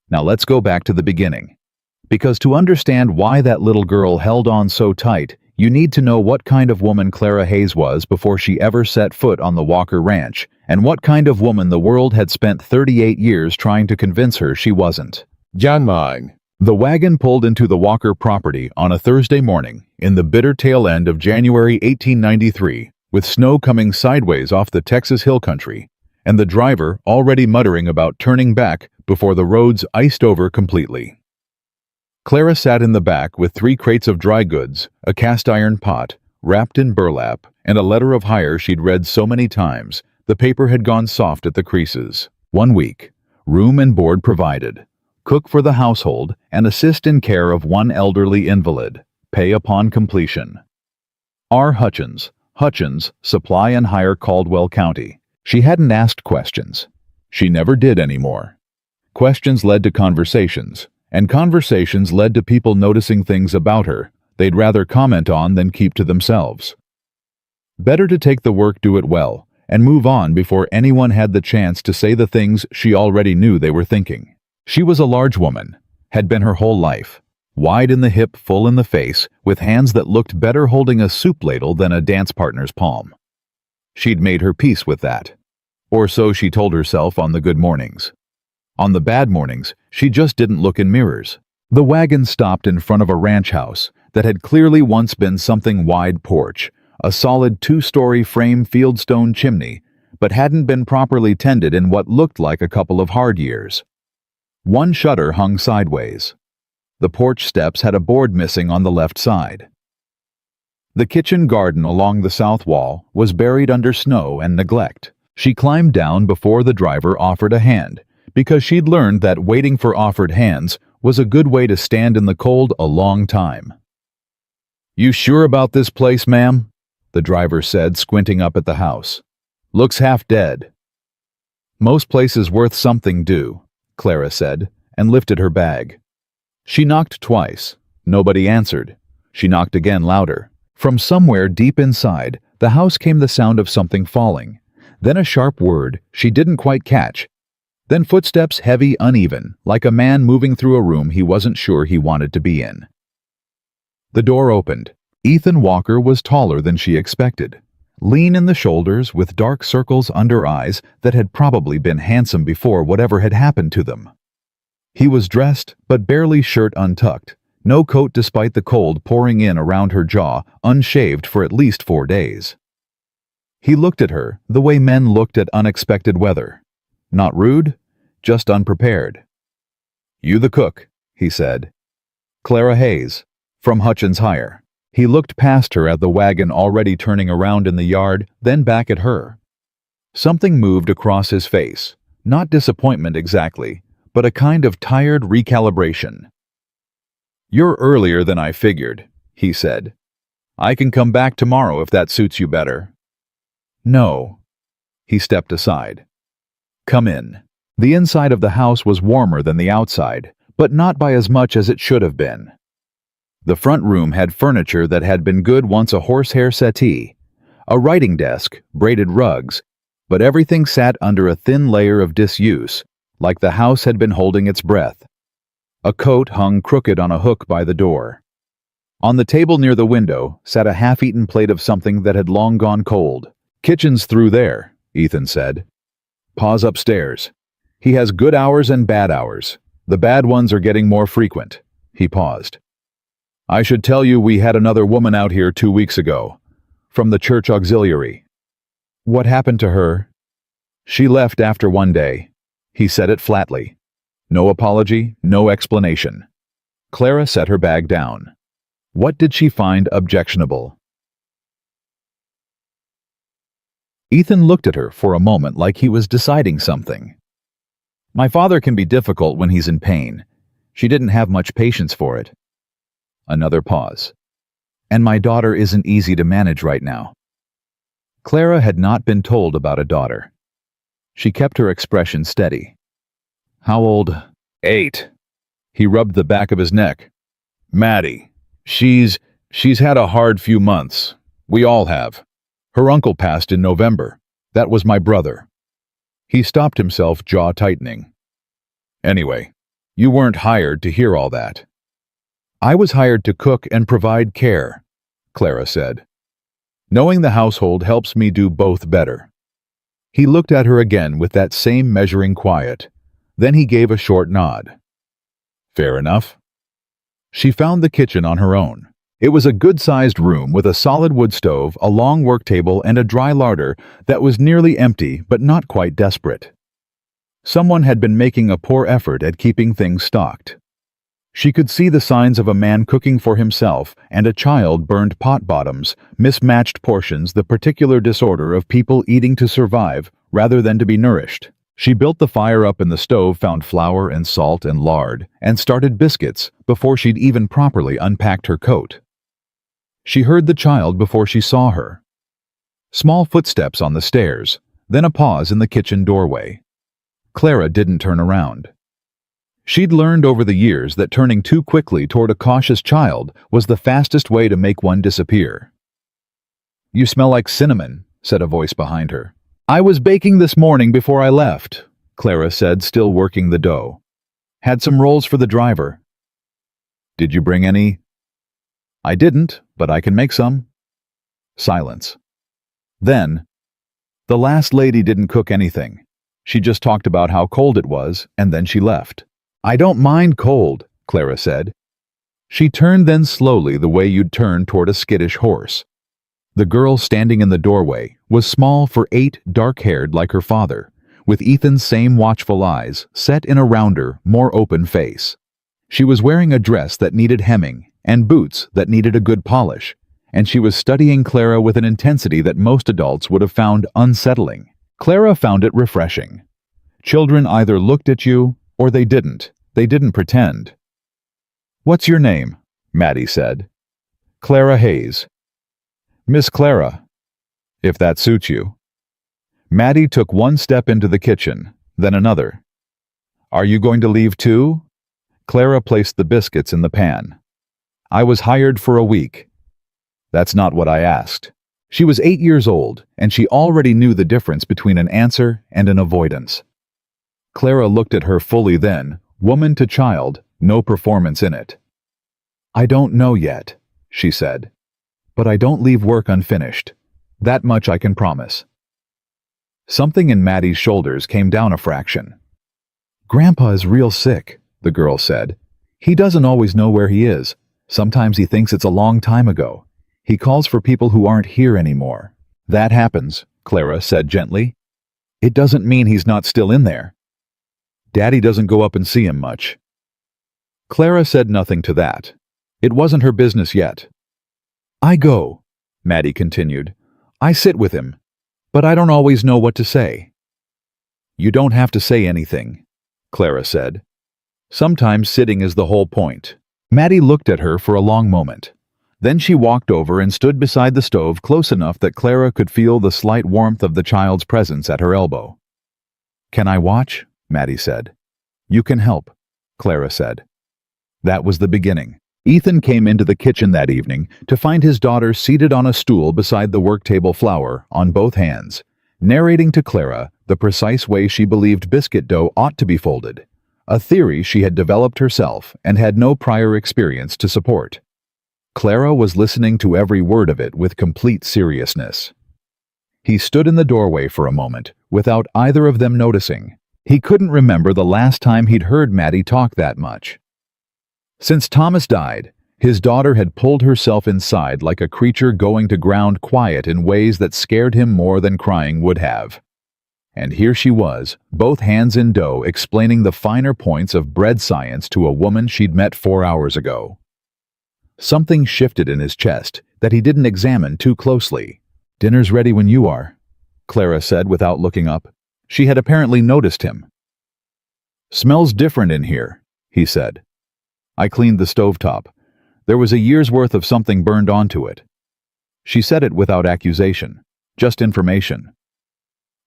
Now let's go back to the beginning. Because to understand why that little girl held on so tight, you need to know what kind of woman Clara Hayes was before she ever set foot on the Walker Ranch, and what kind of woman the world had spent 38 years trying to convince her she wasn't. John mine. The wagon pulled into the Walker property on a Thursday morning in the bitter tail end of January 1893, with snow coming sideways off the Texas hill country, and the driver already muttering about turning back before the roads iced over completely. Clara sat in the back with 3 crates of dry goods, a cast-iron pot, wrapped in burlap, and a letter of hire she'd read so many times, the paper had gone soft at the creases. 1 week. Room and board provided. Cook for the household and assist in care of 1 elderly invalid. Pay upon completion. R. Hutchins, Supply and Hire, Caldwell County. She hadn't asked questions. She never did anymore. Questions led to conversations, and conversations led to people noticing things about her they'd rather comment on than keep to themselves. Better to take the work, do it well, and move on before anyone had the chance to say the things she already knew they were thinking. She was a large woman, had been her whole life, wide in the hip, full in the face, with hands that looked better holding a soup ladle than a dance partner's palm. She'd made her peace with that. Or so she told herself on the good mornings. On the bad mornings, she just didn't look in mirrors. The wagon stopped in front of a ranch house that had clearly once been something wide porch, a solid 2-story frame fieldstone chimney, but hadn't been properly tended in what looked like a couple of hard years. 1 shutter hung sideways. The porch steps had a board missing on the left side. The kitchen garden along the south wall was buried under snow and neglect. She climbed down before the driver offered a hand, because she'd learned that waiting for offered hands was a good way to stand in the cold a long time. "You sure about this place, ma'am?" the driver said, squinting up at the house. "Looks half dead." "Most places worth something do," Clara said, and lifted her bag. She knocked twice. Nobody answered. She knocked again, louder. From somewhere deep inside, the house came the sound of something falling. Then a sharp word she didn't quite catch. Then footsteps, heavy, uneven, like a man moving through a room he wasn't sure he wanted to be in. The door opened. Ethan Walker was taller than she expected. Lean in the shoulders, with dark circles under eyes that had probably been handsome before whatever had happened to them. He was dressed, but barely shirt untucked, no coat despite the cold pouring in around her jaw, unshaved for at least 4 days. He looked at her the way men looked at unexpected weather. Not rude, just unprepared. "You the cook," he said. "Clara Hayes, from Hutchins Hire." He looked past her at the wagon already turning around in the yard, then back at her. Something moved across his face, not disappointment exactly, but a kind of tired recalibration. "You're earlier than I figured," he said. "I can come back tomorrow if that suits you better." "No." He stepped aside. "Come in." The inside of the house was warmer than the outside, but not by as much as it should have been. The front room had furniture that had been good once, a horsehair settee, a writing desk, braided rugs, but everything sat under a thin layer of disuse, like the house had been holding its breath. A coat hung crooked on a hook by the door. On the table near the window sat a half-eaten plate of something that had long gone cold. "Kitchen's through there," Ethan said. "Pa's upstairs. He has good hours and bad hours. The bad ones are getting more frequent." He paused. "I should tell you we had another woman out here 2 weeks ago, from the church auxiliary." "What happened to her?" "She left after 1 day." He said it flatly. No apology, no explanation. Clara set her bag down. What did she find objectionable? Ethan looked at her for a moment like he was deciding something. "My father can be difficult when he's in pain. She didn't have much patience for it." Another pause. "And my daughter isn't easy to manage right now." Clara had not been told about a daughter. She kept her expression steady. "How old?" "8. He rubbed the back of his neck. "Maddie. She's had a hard few months. We all have. Her uncle passed in November. That was my brother." He stopped himself, jaw tightening. "Anyway, You weren't hired to hear all that. I was hired to cook and provide care, Clara said. Knowing the household helps me do both better. He looked at her again with that same measuring quiet. Then he gave a short nod. Fair enough. She found the kitchen on her own. It was a good-sized room with a solid wood stove, a long work table, and a dry larder that was nearly empty but not quite desperate. Someone had been making a poor effort at keeping things stocked. She could see the signs of a man cooking for himself and a child burned pot bottoms, mismatched portions, the particular disorder of people eating to survive rather than to be nourished. She built the fire up in the stove, found flour and salt and lard, and started biscuits before she'd even properly unpacked her coat. She heard the child before she saw her. Small footsteps on the stairs, then a pause in the kitchen doorway. Clara didn't turn around. She'd learned over the years that turning too quickly toward a cautious child was the fastest way to make one disappear. "You smell like cinnamon," said a voice behind her. "I was baking this morning before I left," Clara said, still working the dough. "Had some rolls for the driver." "Did you bring any?" "I didn't, but I can make some." Silence. Then, "The last lady didn't cook anything. She just talked about how cold it was, and then she left." "I don't mind cold," Clara said. She turned then slowly the way you'd turn toward a skittish horse. The girl standing in the doorway was small for 8, dark-haired like her father, with Ethan's same watchful eyes set in a rounder, more open face. She was wearing a dress that needed hemming and boots that needed a good polish, and she was studying Clara with an intensity that most adults would have found unsettling. Clara found it refreshing. Children either looked at you or they didn't. They didn't pretend. "What's your name?" Maddie said. "Clara Hayes." "Miss Clara, if that suits you." Maddie took one step into the kitchen, then another. "Are you going to leave too?" Clara placed the biscuits in the pan. "I was hired for a week." "That's not what I asked." She was 8 years old, and she already knew the difference between an answer and an avoidance. Clara looked at her fully then, woman to child, no performance in it. "I don't know yet," she said. "But I don't leave work unfinished. That much I can promise." Something in Maddie's shoulders came down a fraction. "Grandpa is real sick," the girl said. "He doesn't always know where he is. Sometimes he thinks it's a long time ago. He calls for people who aren't here anymore." "That happens," Clara said gently. "It doesn't mean he's not still in there. Daddy doesn't go up and see him much." Clara said nothing to that. It wasn't her business yet. "I go," Maddie continued. "I sit with him, but I don't always know what to say." "You don't have to say anything," Clara said. "Sometimes sitting is the whole point." Maddie looked at her for a long moment. Then she walked over and stood beside the stove close enough that Clara could feel the slight warmth of the child's presence at her elbow. "Can I watch?" Maddie said. "You can help," Clara said. That was the beginning. Ethan came into the kitchen that evening to find his daughter seated on a stool beside the work table, flour on both hands, narrating to Clara the precise way she believed biscuit dough ought to be folded, a theory she had developed herself and had no prior experience to support. Clara was listening to every word of it with complete seriousness. He stood in the doorway for a moment, without either of them noticing. He couldn't remember the last time he'd heard Maddie talk that much. Since Thomas died, his daughter had pulled herself inside like a creature going to ground quiet in ways that scared him more than crying would have. And here she was, both hands in dough, explaining the finer points of bread science to a woman she'd met 4 hours ago. Something shifted in his chest that he didn't examine too closely. "Dinner's ready when you are," Clara said without looking up. She had apparently noticed him. "Smells different in here," he said. "I cleaned the stovetop. There was a year's worth of something burned onto it." She said it without accusation, just information.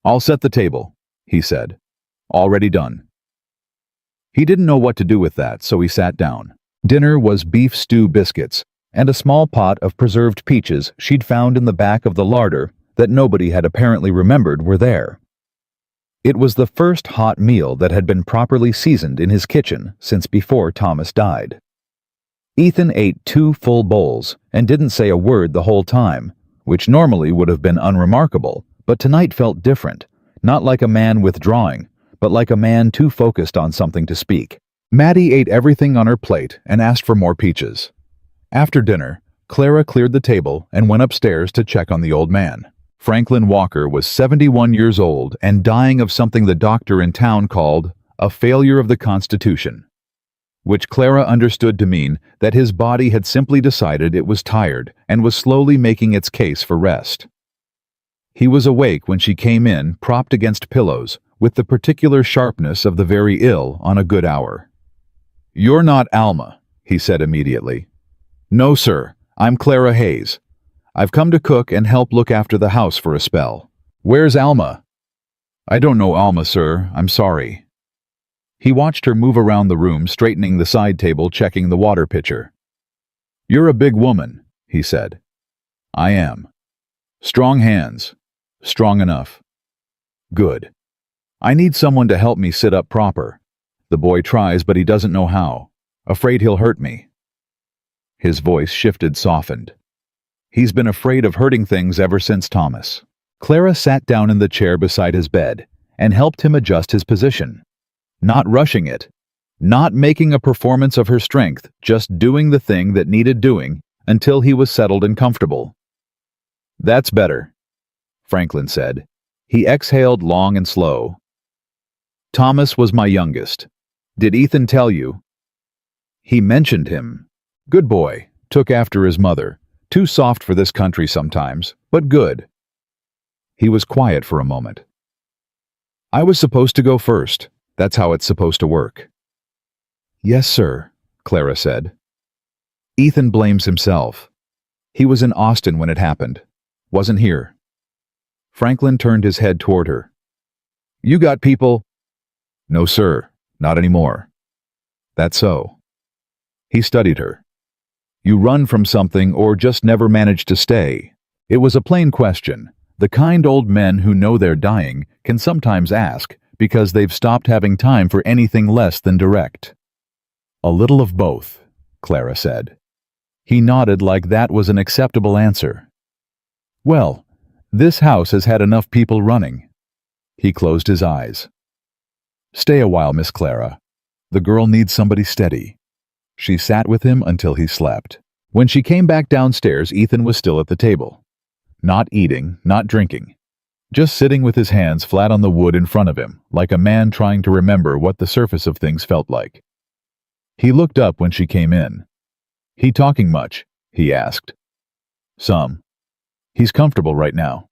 "I'll set the table," he said. "Already done." He didn't know what to do with that, so he sat down. Dinner was beef stew biscuits and a small pot of preserved peaches she'd found in the back of the larder that nobody had apparently remembered were there. It was the first hot meal that had been properly seasoned in his kitchen since before Thomas died. Ethan ate 2 full bowls and didn't say a word the whole time, which normally would have been unremarkable, but tonight felt different, not like a man withdrawing, but like a man too focused on something to speak. Maddie ate everything on her plate and asked for more peaches. After dinner, Clara cleared the table and went upstairs to check on the old man. Franklin Walker was 71 years old and dying of something the doctor in town called a failure of the Constitution, which Clara understood to mean that his body had simply decided it was tired and was slowly making its case for rest. He was awake when she came in, propped against pillows, with the particular sharpness of the very ill on a good hour. "You're not Alma," he said immediately. "No, sir, I'm Clara Hayes. I've come to cook and help look after the house for a spell." "Where's Alma?" "I don't know Alma, sir. I'm sorry." He watched her move around the room, straightening the side table, checking the water pitcher. "You're a big woman," he said. "I am. Strong hands. Strong enough. Good. I need someone to help me sit up proper. The boy tries, but he doesn't know how. Afraid he'll hurt me." His voice shifted, softened. "He's been afraid of hurting things ever since Thomas." Clara sat down in the chair beside his bed and helped him adjust his position. Not rushing it, not making a performance of her strength, just doing the thing that needed doing until he was settled and comfortable. "That's better," Franklin said. He exhaled long and slow. "Thomas was my youngest. Did Ethan tell you?" "He mentioned him. Good boy, took after his mother. Too soft for this country sometimes, but good." He was quiet for a moment. "I was supposed to go first. That's how it's supposed to work." "Yes, sir," Clara said. "Ethan blames himself. He was in Austin when it happened. Wasn't here." Franklin turned his head toward her. "You got people?" "No, sir, not anymore." "That's so." He studied her. "You run from something or just never manage to stay?" It was a plain question, the kind old men who know they're dying can sometimes ask because they've stopped having time for anything less than direct. "A little of both," Clara said. He nodded like that was an acceptable answer. "Well, this house has had enough people running." He closed his eyes. "Stay a while, Miss Clara. The girl needs somebody steady." She sat with him until he slept. When she came back downstairs, Ethan was still at the table. Not eating, not drinking. Just sitting with his hands flat on the wood in front of him, like a man trying to remember what the surface of things felt like. He looked up when she came in. "He talking much?" he asked. "Some. He's comfortable right now."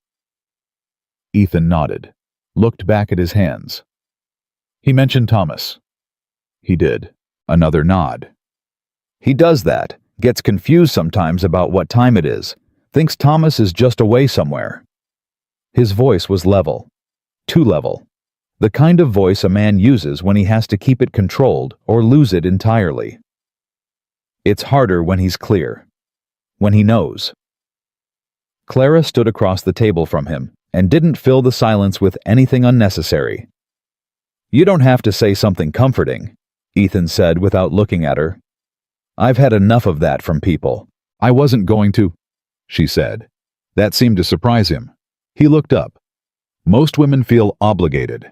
Ethan nodded, looked back at his hands. "He mentioned Thomas." "He did." Another nod. "He does that, gets confused sometimes about what time it is, thinks Thomas is just away somewhere." His voice was level. Too level. The kind of voice a man uses when he has to keep it controlled or lose it entirely. It's harder when he's clear. When he knows. Clara stood across the table from him and didn't fill the silence with anything unnecessary. "You don't have to say something comforting," Ethan said without looking at her. "I've had enough of that from people." "I wasn't going to," she said. That seemed to surprise him. He looked up. "Most women feel obligated.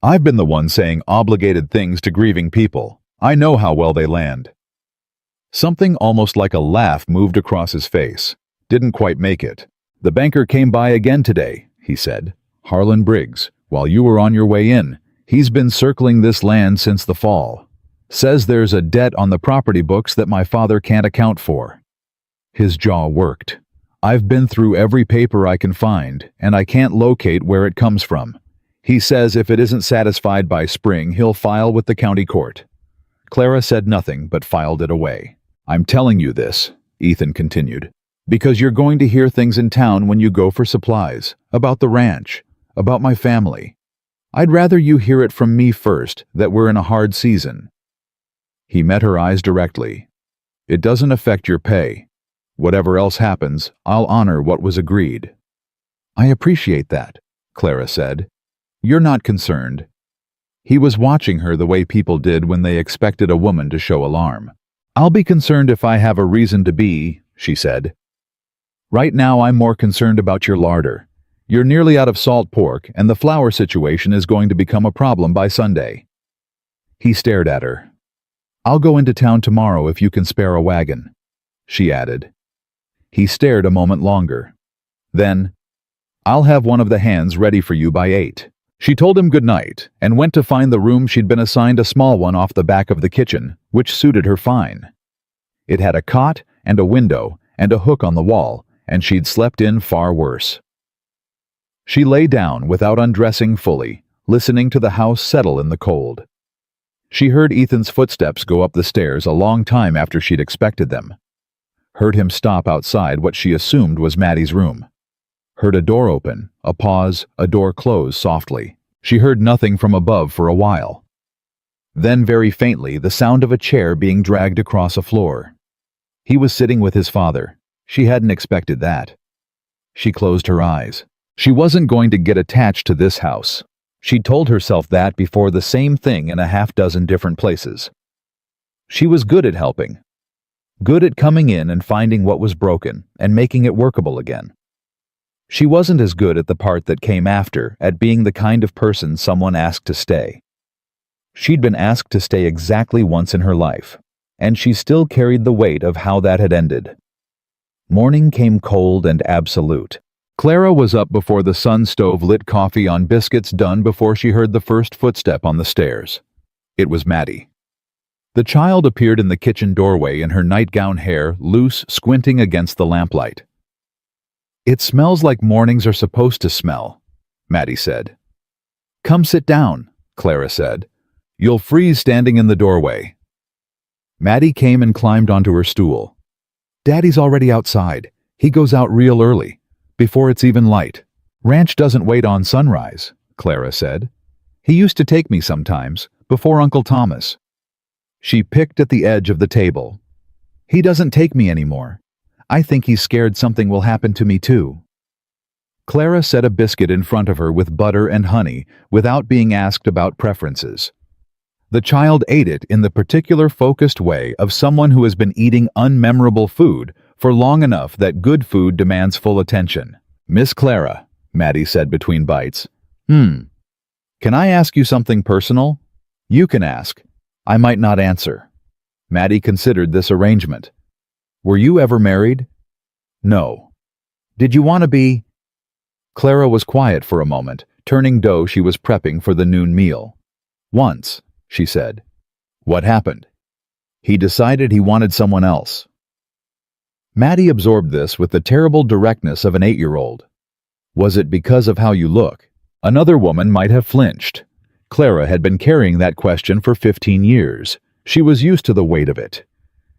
I've been the one saying obligated things to grieving people. I know how well they land." Something almost like a laugh moved across his face. Didn't quite make it. "The banker came by again today," he said. "Harlan Briggs, while you were on your way in. He's been circling this land since the fall. Says there's a debt on the property books that my father can't account for." His jaw worked. "I've been through every paper I can find, and I can't locate where it comes from. He says if it isn't satisfied by spring, he'll file with the county court." Clara said nothing but filed it away. "I'm telling you this," Ethan continued, "because you're going to hear things in town when you go for supplies, about the ranch, about my family. I'd rather you hear it from me first that we're in a hard season." He met her eyes directly. "It doesn't affect your pay. Whatever else happens, I'll honor what was agreed." "I appreciate that," Clara said. You're not concerned. He was watching her the way people did when they expected a woman to show alarm. I'll be concerned if I have a reason to be, she said. Right now I'm more concerned about your larder. You're nearly out of salt pork, and the flour situation is going to become a problem by Sunday. He stared at her. I'll go into town tomorrow if you can spare a wagon, she added. He stared a moment longer. Then, I'll have one of the hands ready for you by 8. She told him good night and went to find the room she'd been assigned, a small one off the back of the kitchen, which suited her fine. It had a cot and a window and a hook on the wall, and she'd slept in far worse. She lay down without undressing fully, listening to the house settle in the cold. She heard Ethan's footsteps go up the stairs a long time after she'd expected them. Heard him stop outside what she assumed was Maddie's room. Heard a door open, a pause, a door close softly. She heard nothing from above for a while. Then very faintly the sound of a chair being dragged across a floor. He was sitting with his father. She hadn't expected that. She closed her eyes. She wasn't going to get attached to this house. She'd told herself that before, the same thing in a half-dozen different places. She was good at helping. Good at coming in and finding what was broken and making it workable again. She wasn't as good at the part that came after, at being the kind of person someone asked to stay. She'd been asked to stay exactly once in her life, and she still carried the weight of how that had ended. Morning came cold and absolute. Clara was up before the sun stove lit, coffee on biscuits done, before she heard the first footstep on the stairs. It was Maddie. The child appeared in the kitchen doorway in her nightgown, hair loose, squinting against the lamplight. It smells like mornings are supposed to smell, Maddie said. Come sit down, Clara said. You'll freeze standing in the doorway. Maddie came and climbed onto her stool. Daddy's already outside. He goes out real early, before it's even light. Ranch doesn't wait on sunrise, Clara said. He used to take me sometimes, before Uncle Thomas. She picked at the edge of the table. He doesn't take me anymore. I think he's scared something will happen to me too. Clara set a biscuit in front of her with butter and honey without being asked about preferences. The child ate it in the particular focused way of someone who has been eating unmemorable food for long enough that good food demands full attention. Miss Clara, Maddie said between bites. Can I ask you something personal? You can ask. I might not answer. Maddie considered this arrangement. Were you ever married? No. Did you want to be? Clara was quiet for a moment, turning dough she was prepping for the noon meal. Once, she said. What happened? He decided he wanted someone else. Maddie absorbed this with the terrible directness of an 8-year-old. Was it because of how you look? Another woman might have flinched. Clara had been carrying that question for 15 years. She was used to the weight of it.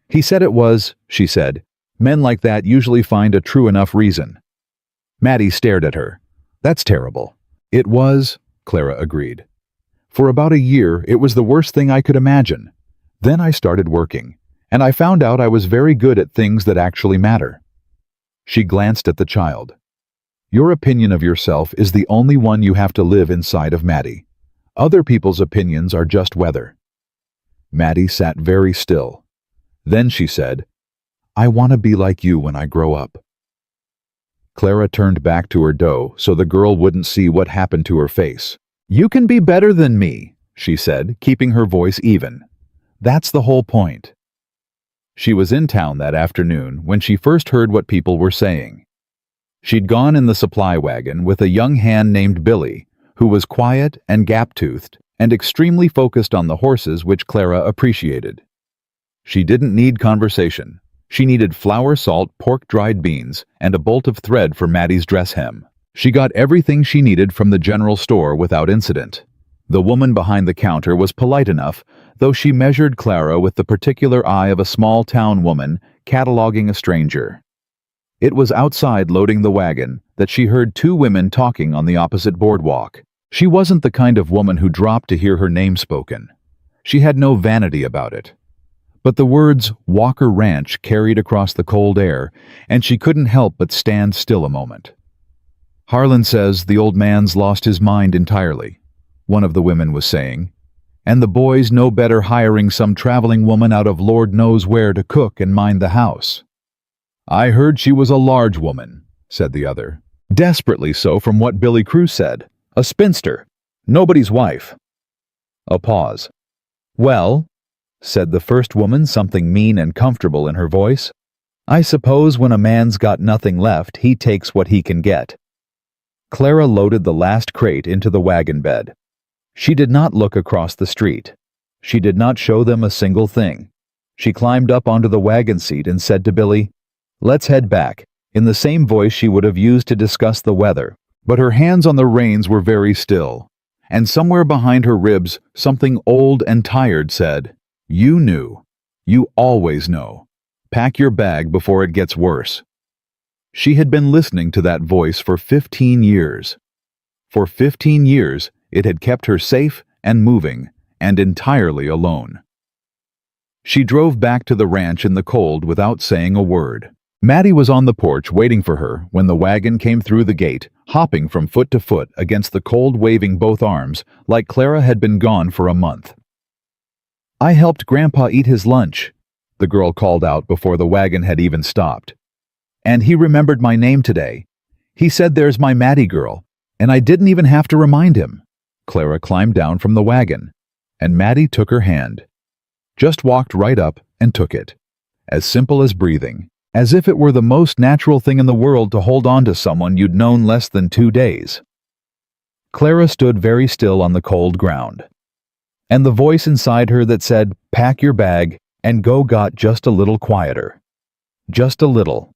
He said it was, she said. Men like that usually find a true enough reason. Maddie stared at her. That's terrible. It was, Clara agreed. For about a year, it was the worst thing I could imagine. Then I started working, and I found out I was very good at things that actually matter. She glanced at the child. Your opinion of yourself is the only one you have to live inside of, Maddie. Other people's opinions are just weather. Maddie sat very still. Then she said, I want to be like you when I grow up. Clara turned back to her dough so the girl wouldn't see what happened to her face. You can be better than me, she said, keeping her voice even. That's the whole point. She was in town that afternoon when she first heard what people were saying. She'd gone in the supply wagon with a young hand named Billy, who was quiet and gap-toothed and extremely focused on the horses, which Clara appreciated. She didn't need conversation. She needed flour, salt, pork, dried beans, and a bolt of thread for Maddie's dress hem. She got everything she needed from the general store without incident. The woman behind the counter was polite enough, though she measured Clara with the particular eye of a small-town woman cataloging a stranger. It was outside loading the wagon that she heard 2 women talking on the opposite boardwalk. She wasn't the kind of woman who dropped to hear her name spoken. She had no vanity about it. But the words Walker Ranch carried across the cold air, and she couldn't help but stand still a moment. Harlan says the old man's lost his mind entirely, one of the women was saying, and the boys know better hiring some traveling woman out of Lord knows where to cook and mind the house. I heard she was a large woman, said the other. Desperately so from what Billy Cruz said. A spinster. Nobody's wife. A pause. Well, said the first woman, something mean and comfortable in her voice, I suppose when a man's got nothing left, he takes what he can get. Clara loaded the last crate into the wagon bed. She did not look across the street. She did not show them a single thing. She climbed up onto the wagon seat and said to Billy, "Let's head back," in the same voice she would have used to discuss the weather. But her hands on the reins were very still, and somewhere behind her ribs something old and tired said, "You knew. You always know. Pack your bag before it gets worse." She had been listening to that voice for 15 years. For 15 years, it had kept her safe and moving, and entirely alone. She drove back to the ranch in the cold without saying a word. Maddie was on the porch waiting for her when the wagon came through the gate, hopping from foot to foot against the cold, waving both arms like Clara had been gone for a month. "I helped Grandpa eat his lunch," the girl called out before the wagon had even stopped. "And he remembered my name today. He said there's my Maddie girl, and I didn't even have to remind him." Clara climbed down from the wagon, and Maddie took her hand. Just walked right up and took it. As simple as breathing, as if it were the most natural thing in the world to hold on to someone you'd known less than 2 days. Clara stood very still on the cold ground, and the voice inside her that said, "Pack your bag and go," got just a little quieter. Just a little.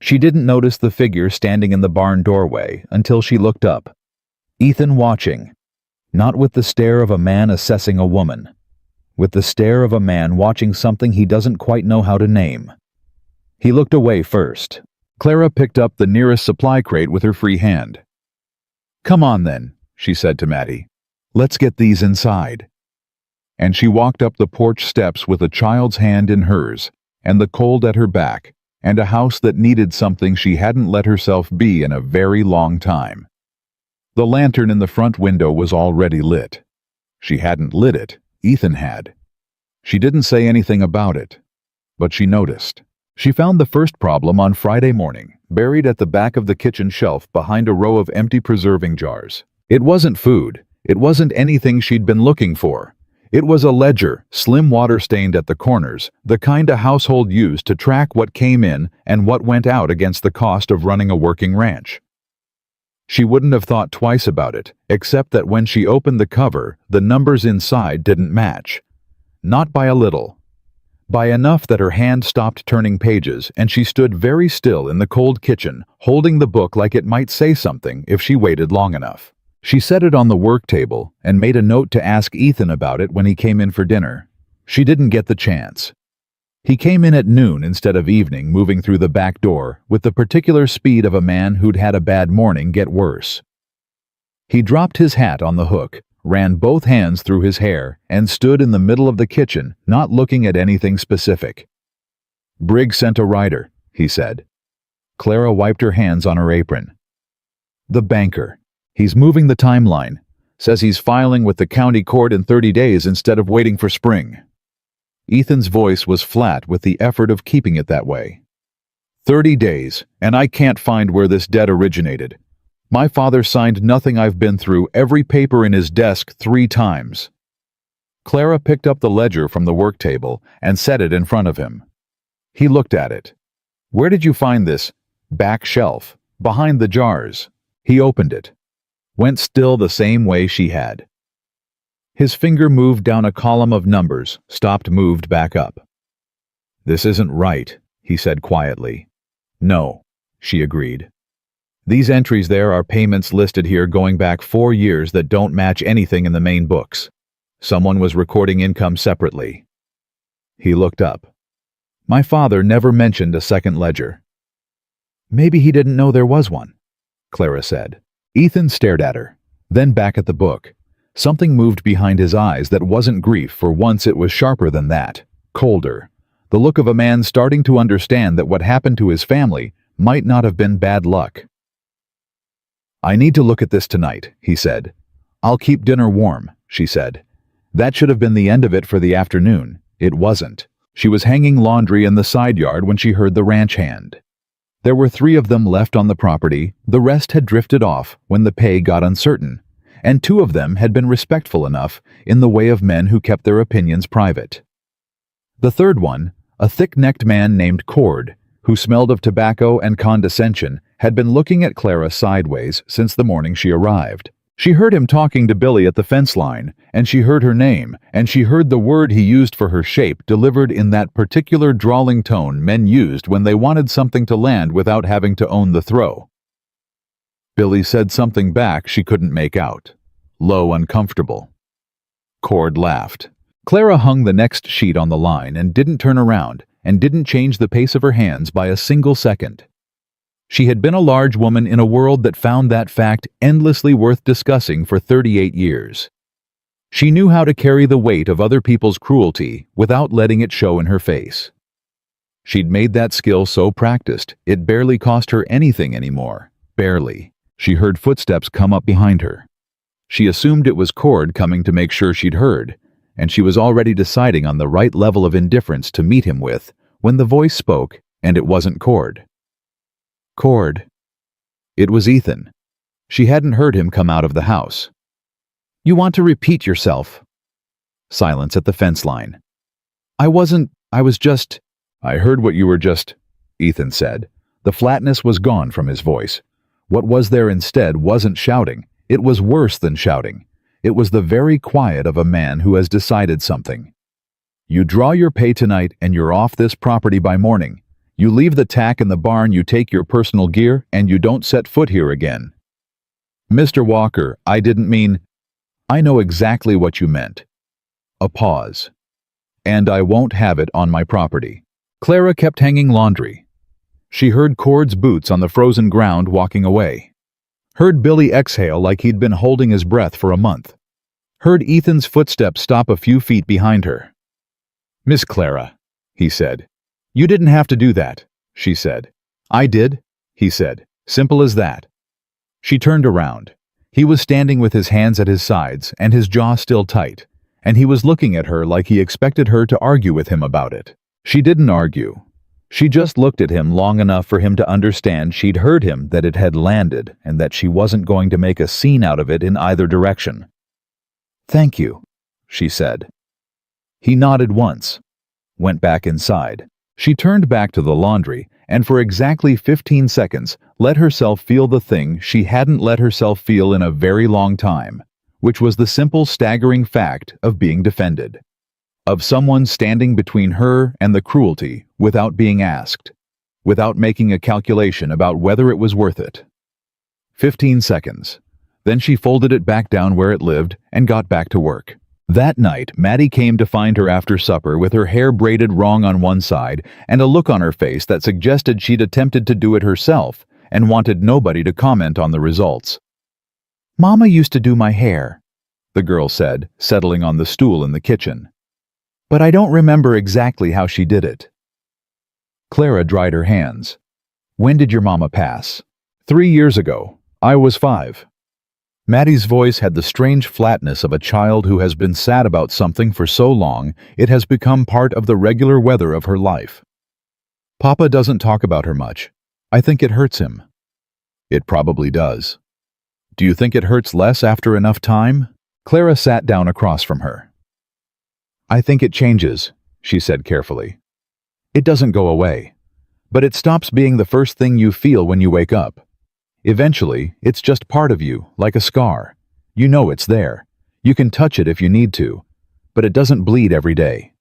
She didn't notice the figure standing in the barn doorway until she looked up. Ethan watching, not with the stare of a man assessing a woman, with the stare of a man watching something he doesn't quite know how to name. He looked away first. Clara picked up the nearest supply crate with her free hand. "Come on then," she said to Maddie. "Let's get these inside." And she walked up the porch steps with a child's hand in hers, and the cold at her back, and a house that needed something she hadn't let herself be in a very long time. The lantern in the front window was already lit. She hadn't lit it, Ethan had. She didn't say anything about it, but she noticed. She found the first problem on Friday morning, buried at the back of the kitchen shelf behind a row of empty preserving jars. It wasn't food. It wasn't anything she'd been looking for. It was a ledger, slim water-stained at the corners, the kind a household used to track what came in and what went out against the cost of running a working ranch. She wouldn't have thought twice about it, except that when she opened the cover, the numbers inside didn't match. Not by a little. By enough that her hand stopped turning pages and she stood very still in the cold kitchen, holding the book like it might say something if she waited long enough. She set it on the work table and made a note to ask Ethan about it when he came in for dinner. She didn't get the chance. He came in at noon instead of evening, moving through the back door with the particular speed of a man who'd had a bad morning get worse. He dropped his hat on the hook, ran both hands through his hair, and stood in the middle of the kitchen, not looking at anything specific. "Briggs sent a rider," he said. Clara wiped her hands on her apron. "The banker. He's moving the timeline. Says he's filing with the county court in 30 days instead of waiting for spring." Ethan's voice was flat with the effort of keeping it that way. 30 days, and I can't find where this debt originated. My father signed nothing I've been through, every paper in his desk 3 times. Clara picked up the ledger from the work table and set it in front of him. He looked at it. "Where did you find this?" "Back shelf, behind the jars." He opened it. Went still the same way she had. His finger moved down a column of numbers, stopped, moved back up. "This isn't right," he said quietly. "No," she agreed. "These entries there are payments listed here going back 4 years that don't match anything in the main books. Someone was recording income separately." He looked up. "My father never mentioned a second ledger." "Maybe he didn't know there was one," Clara said. Ethan stared at her, then back at the book. Something moved behind his eyes that wasn't grief, for once it was sharper than that, colder. The look of a man starting to understand that what happened to his family might not have been bad luck. "I need to look at this tonight," he said. "I'll keep dinner warm," she said. That should have been the end of it for the afternoon. It wasn't. She was hanging laundry in the side yard when she heard the ranch hand. There were 3 of them left on the property, the rest had drifted off when the pay got uncertain, and 2 of them had been respectful enough in the way of men who kept their opinions private. The third one, a thick-necked man named Cord, who smelled of tobacco and condescension, had been looking at Clara sideways since the morning she arrived. She heard him talking to Billy at the fence line, and she heard her name, and she heard the word he used for her shape delivered in that particular drawling tone men used when they wanted something to land without having to own the throw. Billy said something back she couldn't make out. Low, uncomfortable. Cord laughed. Clara hung the next sheet on the line and didn't turn around, and didn't change the pace of her hands by a single second. She had been a large woman in a world that found that fact endlessly worth discussing for 38 years. She knew how to carry the weight of other people's cruelty without letting it show in her face. She'd made that skill so practiced, it barely cost her anything anymore. Barely. She heard footsteps come up behind her. She assumed it was Cord coming to make sure she'd heard, and she was already deciding on the right level of indifference to meet him with when the voice spoke, and it wasn't Cord. Cord. It was Ethan. She hadn't heard him come out of the house. "You want to repeat yourself." Silence at the fence line. I was just... "I heard what you were just," Ethan said. The flatness was gone from his voice. What was there instead wasn't shouting. It was worse than shouting. It was the very quiet of a man who has decided something. "You draw your pay tonight and you're off this property by morning. You leave the tack in the barn, you take your personal gear, and you don't set foot here again." "Mr. Walker, I didn't mean..." "I know exactly what you meant." A pause. "And I won't have it on my property." Clara kept hanging laundry. She heard Cord's boots on the frozen ground walking away. Heard Billy exhale like he'd been holding his breath for a month. Heard Ethan's footsteps stop a few feet behind her. "Miss Clara," he said. "You didn't have to do that," she said. "I did," he said. "Simple as that." She turned around. He was standing with his hands at his sides and his jaw still tight, and he was looking at her like he expected her to argue with him about it. She didn't argue. She just looked at him long enough for him to understand she'd heard him, that it had landed, and that she wasn't going to make a scene out of it in either direction. "Thank you," she said. He nodded once. Went back inside. She turned back to the laundry, and for exactly 15 seconds let herself feel the thing she hadn't let herself feel in a very long time, which was the simple, staggering fact of being defended. Of someone standing between her and the cruelty without being asked, without making a calculation about whether it was worth it. 15 seconds. Then she folded it back down where it lived and got back to work. That night, Maddie came to find her after supper with her hair braided wrong on one side and a look on her face that suggested she'd attempted to do it herself and wanted nobody to comment on the results. "Mama used to do my hair," the girl said, settling on the stool in the kitchen. "But I don't remember exactly how she did it." Clara dried her hands. "When did your mama pass?" 3 years ago. I was 5. Maddie's voice had the strange flatness of a child who has been sad about something for so long it has become part of the regular weather of her life. "Papa doesn't talk about her much. I think it hurts him." "It probably does." "Do you think it hurts less after enough time?" Clara sat down across from her. "I think it changes," she said carefully. "It doesn't go away, but it stops being the first thing you feel when you wake up. Eventually, it's just part of you, like a scar. You know it's there. You can touch it if you need to, but it doesn't bleed every day."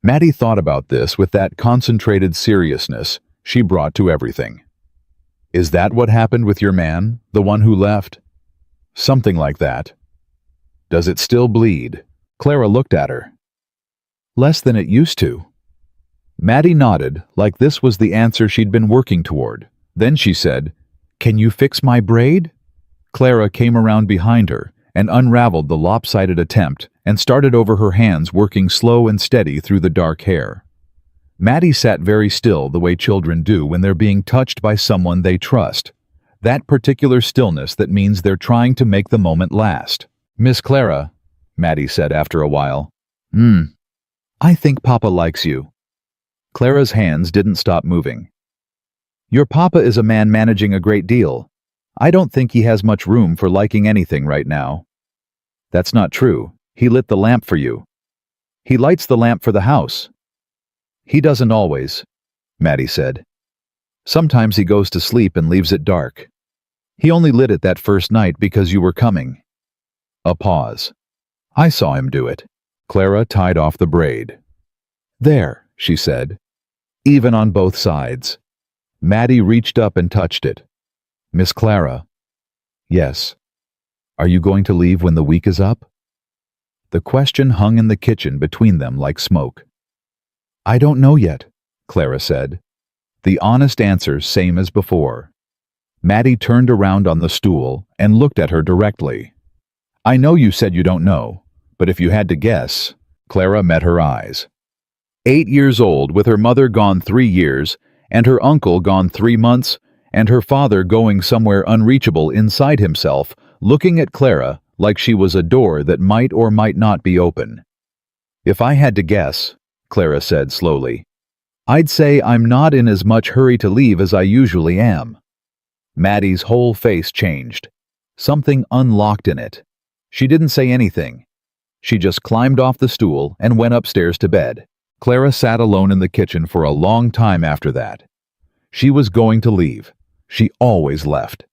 Maddie thought about this with that concentrated seriousness she brought to everything. "Is that what happened with your man, the one who left?" "Something like that." "Does it still bleed?" Clara looked at her. "Less than it used to." Maddie nodded, like this was the answer she'd been working toward. Then she said, "Can you fix my braid?" Clara came around behind her and unraveled the lopsided attempt and started over her hands, working slow and steady through the dark hair. Maddie sat very still, the way children do when they're being touched by someone they trust. That particular stillness that means they're trying to make the moment last. "Miss Clara," Maddie said after a while. I think Papa likes you." Clara's hands didn't stop moving. "Your Papa is a man managing a great deal. I don't think he has much room for liking anything right now." "That's not true. He lit the lamp for you." "He lights the lamp for the house." "He doesn't always," Maddie said. "Sometimes he goes to sleep and leaves it dark. He only lit it that first night because you were coming." A pause. "I saw him do it." Clara tied off the braid. "There," she said. "Even on both sides." Maddie reached up and touched it. "Miss Clara." "Yes." "Are you going to leave when the week is up?" The question hung in the kitchen between them like smoke. "I don't know yet," Clara said. The honest answer same as before. Maddie turned around on the stool and looked at her directly. "I know you said you don't know, but if you had to guess." Clara met her eyes. 8 years old, with her mother gone 3 years, and her uncle gone 3 months, and her father going somewhere unreachable inside himself, looking at Clara like she was a door that might or might not be open. "If I had to guess," Clara said slowly, "I'd say I'm not in as much hurry to leave as I usually am." Maddie's whole face changed. Something unlocked in it. She didn't say anything. She just climbed off the stool and went upstairs to bed. Clara sat alone in the kitchen for a long time after that. She was going to leave. She always left.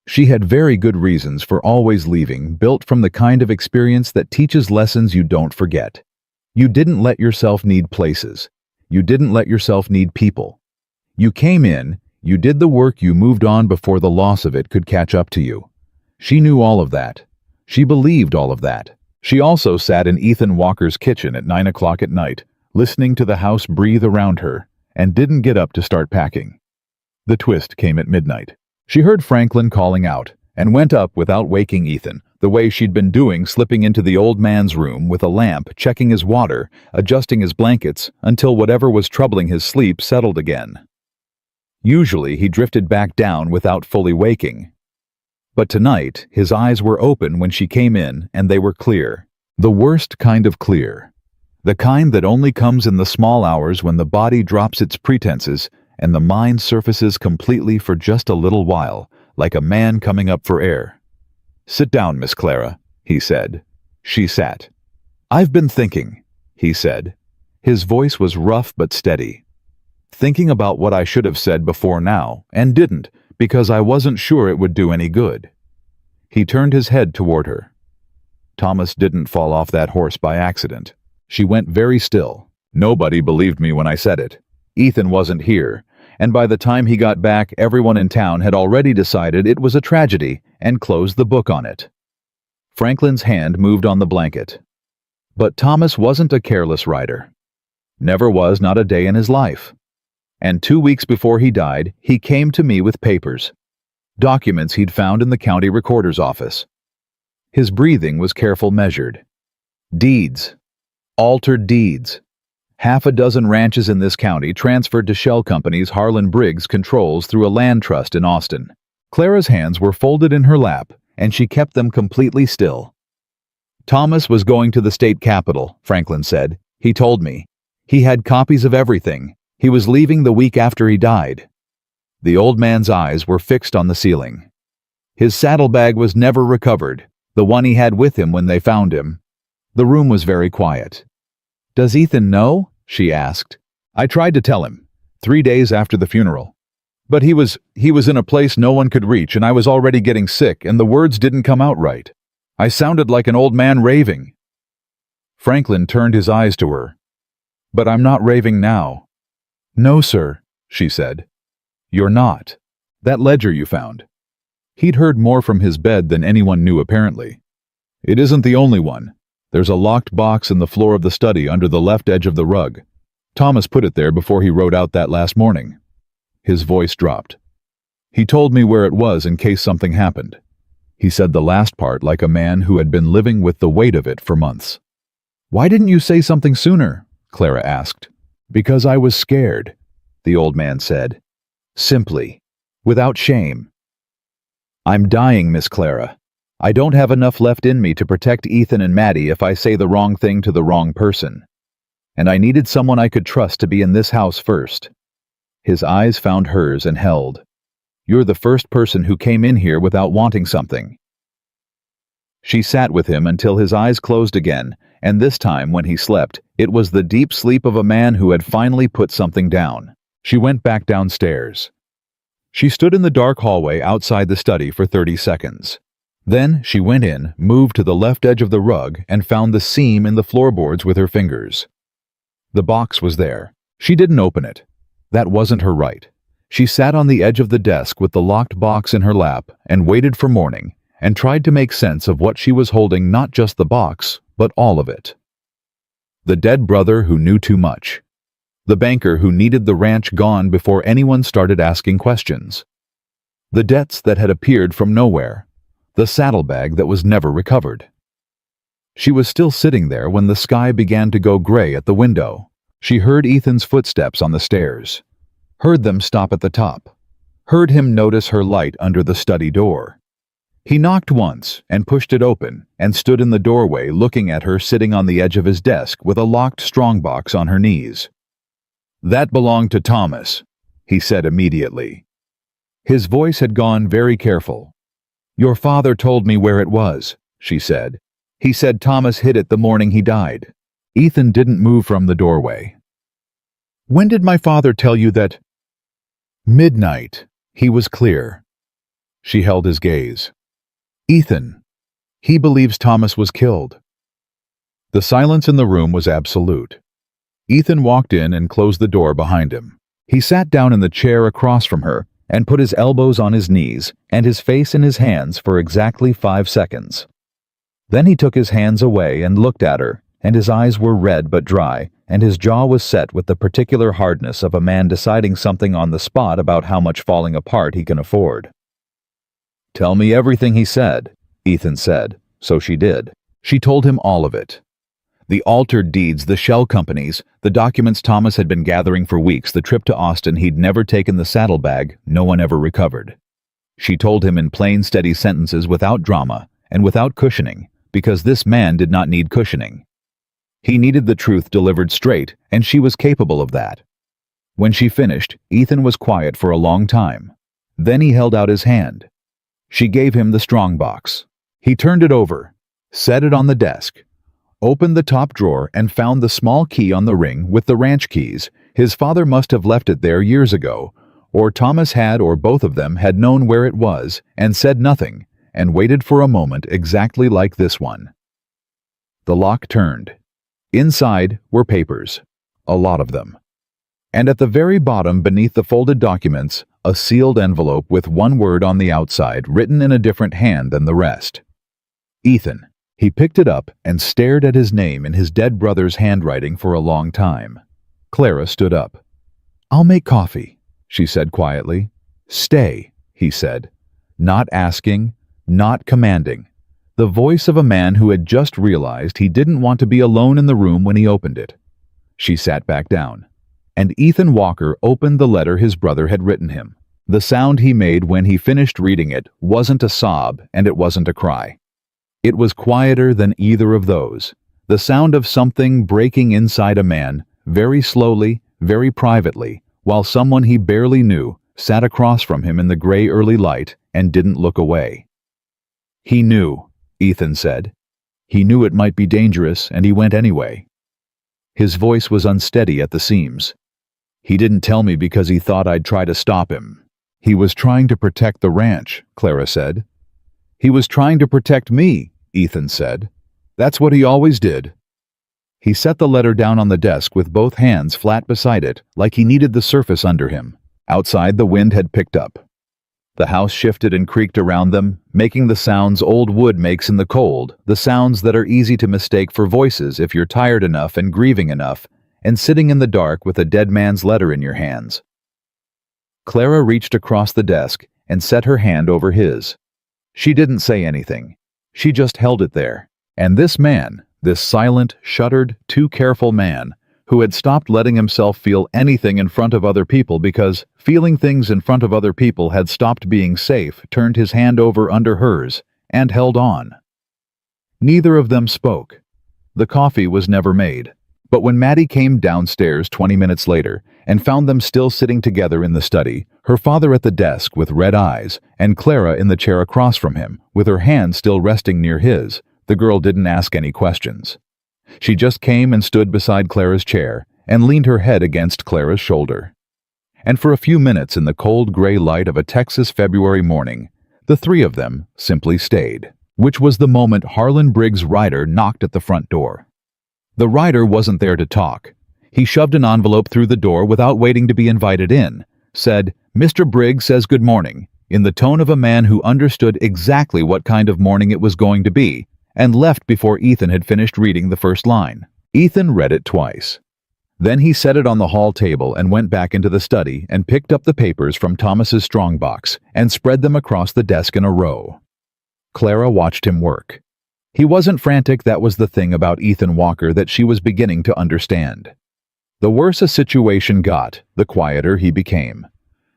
She had very good reasons for always leaving, built from the kind of experience that teaches lessons you don't forget. You didn't let yourself need places. You didn't let yourself need people. You came in, you did the work, you moved on before the loss of it could catch up to you. She knew all of that. She believed all of that. She also sat in Ethan Walker's kitchen at 9 o'clock at night, listening to the house breathe around her, and didn't get up to start packing. The twist came at midnight. She heard Franklin calling out, and went up without waking Ethan, the way she'd been doing, slipping into the old man's room with a lamp, checking his water, adjusting his blankets, until whatever was troubling his sleep settled again. Usually he drifted back down without fully waking. But tonight, his eyes were open when she came in, and they were clear. The worst kind of clear. The kind that only comes in the small hours when the body drops its pretenses and the mind surfaces completely for just a little while, like a man coming up for air. "Sit down, Miss Clara," he said. She sat. "I've been thinking," he said. His voice was rough but steady. "Thinking about what I should have said before now, and didn't, because I wasn't sure it would do any good." He turned his head toward her. "Thomas didn't fall off that horse by accident." She went very still. "Nobody believed me when I said it. Ethan wasn't here, and by the time he got back, everyone in town had already decided it was a tragedy and closed the book on it." Franklin's hand moved on the blanket. "But Thomas wasn't a careless rider. Never was, not a day in his life. And 2 weeks before he died, he came to me with papers. Documents he'd found in the county recorder's office. His breathing was careful, measured. Deeds. Altered deeds. 6 ranches in this county transferred to shell companies Harlan Briggs controls through a land trust in Austin." Clara's hands were folded in her lap, and she kept them completely still. "Thomas was going to the state capitol," Franklin said. "He told me. He had copies of everything. He was leaving the week after he died." The old man's eyes were fixed on the ceiling. "His saddlebag was never recovered, the one he had with him when they found him." The room was very quiet. "Does Ethan know?" she asked. "I tried to tell him, 3 days after the funeral. But he was in a place no one could reach, and I was already getting sick, and the words didn't come out right. I sounded like an old man raving." Franklin turned his eyes to her. "But I'm not raving now." "No, sir," she said. "You're not. That ledger you found." He'd heard more from his bed than anyone knew, apparently. "It isn't the only one. There's a locked box in the floor of the study under the left edge of the rug. Thomas put it there before he rode out that last morning." His voice dropped. "He told me where it was in case something happened." He said the last part like a man who had been living with the weight of it for months. "Why didn't you say something sooner?" Clara asked. "Because I was scared," the old man said. Simply, without shame. "I'm dying, Miss Clara. I don't have enough left in me to protect Ethan and Maddie if I say the wrong thing to the wrong person. And I needed someone I could trust to be in this house first." His eyes found hers and held. "You're the first person who came in here without wanting something." She sat with him until his eyes closed again, and this time, when he slept, it was the deep sleep of a man who had finally put something down. She went back downstairs. She stood in the dark hallway outside the study for 30 seconds. Then she went in, moved to the left edge of the rug, and found the seam in the floorboards with her fingers. The box was there. She didn't open it. That wasn't her right. She sat on the edge of the desk with the locked box in her lap and waited for morning, and tried to make sense of what she was holding, not just the box, but all of it. The dead brother who knew too much. The banker who needed the ranch gone before anyone started asking questions. The debts that had appeared from nowhere. The saddlebag that was never recovered. She was still sitting there when the sky began to go gray at the window. She heard Ethan's footsteps on the stairs. Heard them stop at the top. Heard him notice her light under the study door. He knocked once and pushed it open and stood in the doorway looking at her sitting on the edge of his desk with a locked strongbox on her knees. "That belonged to Thomas," he said immediately. His voice had gone very careful. "Your father told me where it was," she said. "He said Thomas hid it the morning he died." Ethan didn't move from the doorway. "When did my father tell you that?" "Midnight." He was clear. She held his gaze. "Ethan, he believes Thomas was killed." The silence in the room was absolute. Ethan walked in and closed the door behind him. He sat down in the chair across from her and put his elbows on his knees and his face in his hands for exactly 5 seconds. Then he took his hands away and looked at her, and his eyes were red but dry, and his jaw was set with the particular hardness of a man deciding something on the spot about how much falling apart he can afford. "Tell me everything he said," Ethan said, so she did. She told him all of it. The altered deeds, the shell companies, the documents Thomas had been gathering for weeks, the trip to Austin he'd never taken, the saddlebag no one ever recovered. She told him in plain, steady sentences without drama and without cushioning, because this man did not need cushioning. He needed the truth delivered straight, and she was capable of that. When she finished, Ethan was quiet for a long time. Then he held out his hand. She gave him the strongbox. He turned it over, set it on the desk, opened the top drawer and found the small key on the ring with the ranch keys. His father must have left it there years ago, or Thomas had, or both of them had known where it was and said nothing, and waited for a moment exactly like this one. The lock turned. Inside were papers, a lot of them. And at the very bottom, beneath the folded documents, a sealed envelope with one word on the outside written in a different hand than the rest. Ethan. He picked it up and stared at his name in his dead brother's handwriting for a long time. Clara stood up. "I'll make coffee," she said quietly. "Stay," he said. Not asking, not commanding. The voice of a man who had just realized he didn't want to be alone in the room when he opened it. She sat back down. And Ethan Walker opened the letter his brother had written him. The sound he made when he finished reading it wasn't a sob and it wasn't a cry. It was quieter than either of those. The sound of something breaking inside a man, very slowly, very privately, while someone he barely knew sat across from him in the gray early light and didn't look away. "He knew," Ethan said. "He knew it might be dangerous and he went anyway." His voice was unsteady at the seams. "He didn't tell me because he thought I'd try to stop him. He was trying to protect the ranch," Clara said. "He was trying to protect me," Ethan said. "That's what he always did." He set the letter down on the desk with both hands flat beside it, like he needed the surface under him. Outside, the wind had picked up. The house shifted and creaked around them, making the sounds old wood makes in the cold, the sounds that are easy to mistake for voices if you're tired enough and grieving enough, and sitting in the dark with a dead man's letter in your hands. Clara reached across the desk and set her hand over his. She didn't say anything. She just held it there. And this man, this silent, shuttered, too careful man, who had stopped letting himself feel anything in front of other people because feeling things in front of other people had stopped being safe, turned his hand over under hers and held on. Neither of them spoke. The coffee was never made. But when Maddie came downstairs 20 minutes later and found them still sitting together in the study, her father at the desk with red eyes, and Clara in the chair across from him, with her hand still resting near his, the girl didn't ask any questions. She just came and stood beside Clara's chair and leaned her head against Clara's shoulder. And for a few minutes in the cold gray light of a Texas February morning, the three of them simply stayed, which was the moment Harlan Briggs' rider knocked at the front door. The rider wasn't there to talk. He shoved an envelope through the door without waiting to be invited in, said, "Mr. Briggs says good morning," in the tone of a man who understood exactly what kind of morning it was going to be, and left before Ethan had finished reading the first line. Ethan read it twice. Then he set it on the hall table and went back into the study and picked up the papers from Thomas's strongbox and spread them across the desk in a row. Clara watched him work. He wasn't frantic. That was the thing about Ethan Walker that she was beginning to understand. The worse a situation got, the quieter he became.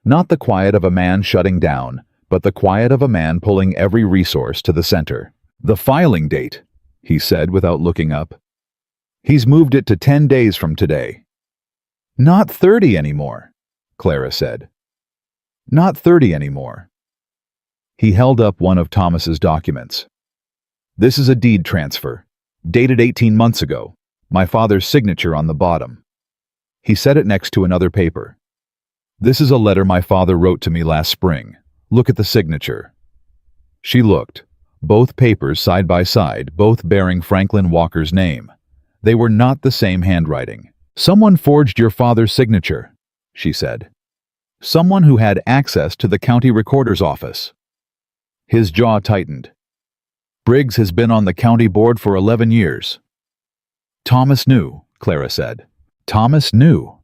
Not the quiet of a man shutting down, but the quiet of a man pulling every resource to the center. "The filing date," he said without looking up. "He's moved it to 10 days from today." "Not 30 anymore," Clara said. "Not 30 anymore." He held up one of Thomas's documents. "This is a deed transfer, dated 18 months ago, my father's signature on the bottom." He set it next to another paper. "This is a letter my father wrote to me last spring. Look at the signature." She looked. Both papers side by side, both bearing Franklin Walker's name. They were not the same handwriting. "Someone forged your father's signature," she said. "Someone who had access to the county recorder's office." His jaw tightened. "Briggs has been on the county board for 11 years. "Thomas knew," Clara said. "Thomas knew."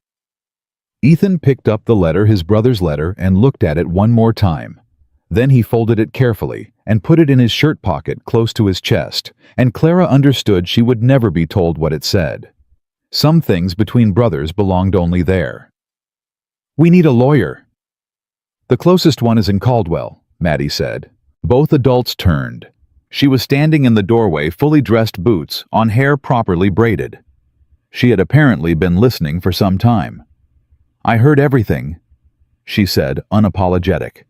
Ethan picked up the letter, his brother's letter, and looked at it one more time. Then he folded it carefully and put it in his shirt pocket close to his chest, and Clara understood she would never be told what it said. Some things between brothers belonged only there. "We need a lawyer." "The closest one is in Caldwell," Maddie said. Both adults turned. She was standing in the doorway, fully dressed, boots on, hair properly braided. She had apparently been listening for some time. "I heard everything," she said, unapologetic.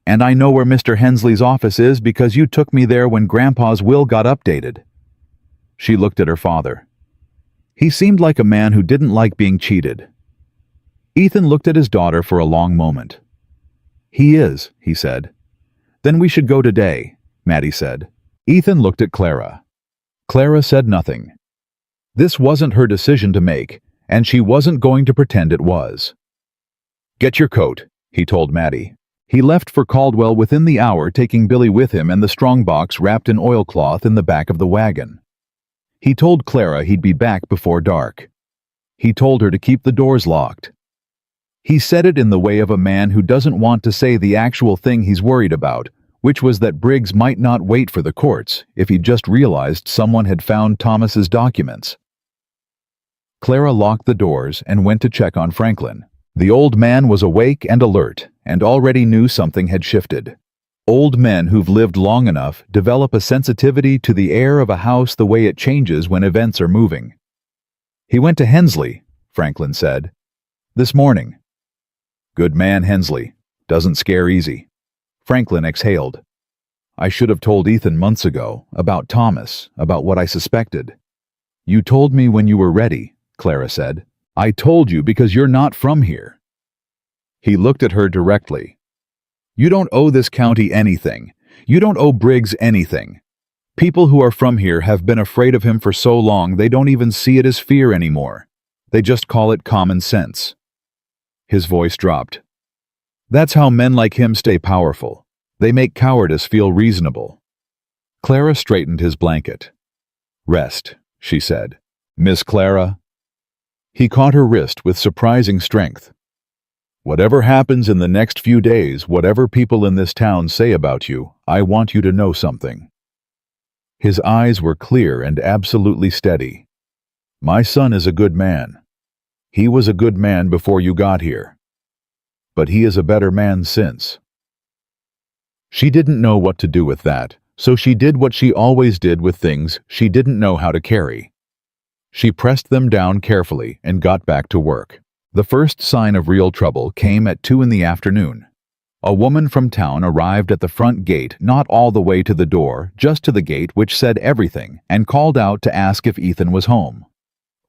"And I know where Mr. Hensley's office is because you took me there when Grandpa's will got updated." She looked at her father. He seemed like a man who didn't like being cheated. Ethan looked at his daughter for a long moment. "He is," he said. "Then we should go today," Maddie said. Ethan looked at Clara. Clara said nothing. This wasn't her decision to make, and she wasn't going to pretend it was. "Get your coat," he told Maddie. He left for Caldwell within the hour, taking Billy with him and the strongbox wrapped in oilcloth in the back of the wagon. He told Clara he'd be back before dark. He told her to keep the doors locked. He said it in the way of a man who doesn't want to say the actual thing he's worried about, which was that Briggs might not wait for the courts if he just realized someone had found Thomas's documents. Clara locked the doors and went to check on Franklin. The old man was awake and alert, and already knew something had shifted. Old men who've lived long enough develop a sensitivity to the air of a house the way it changes when events are moving. "He went to Hensley," Franklin said. "This morning." "Good man, Hensley. Doesn't scare easy." Franklin exhaled. "I should have told Ethan months ago, about Thomas, about what I suspected." "You told me when you were ready," Clara said. "I told you because you're not from here." He looked at her directly. "You don't owe this county anything. You don't owe Briggs anything. People who are from here have been afraid of him for so long they don't even see it as fear anymore. They just call it common sense." His voice dropped. "That's how men like him stay powerful. They make cowardice feel reasonable." Clara straightened his blanket. "Rest," she said. "Miss Clara." He caught her wrist with surprising strength. "Whatever happens in the next few days, whatever people in this town say about you, I want you to know something." His eyes were clear and absolutely steady. My son is a good man. He was a good man before you got here. But he is a better man since. She didn't know what to do with that, so she did what she always did with things she didn't know how to carry. She pressed them down carefully and got back to work. The first sign of real trouble came at 2 in the afternoon. A woman from town arrived at the front gate, not all the way to the door, just to the gate which said everything, and called out to ask if Ethan was home.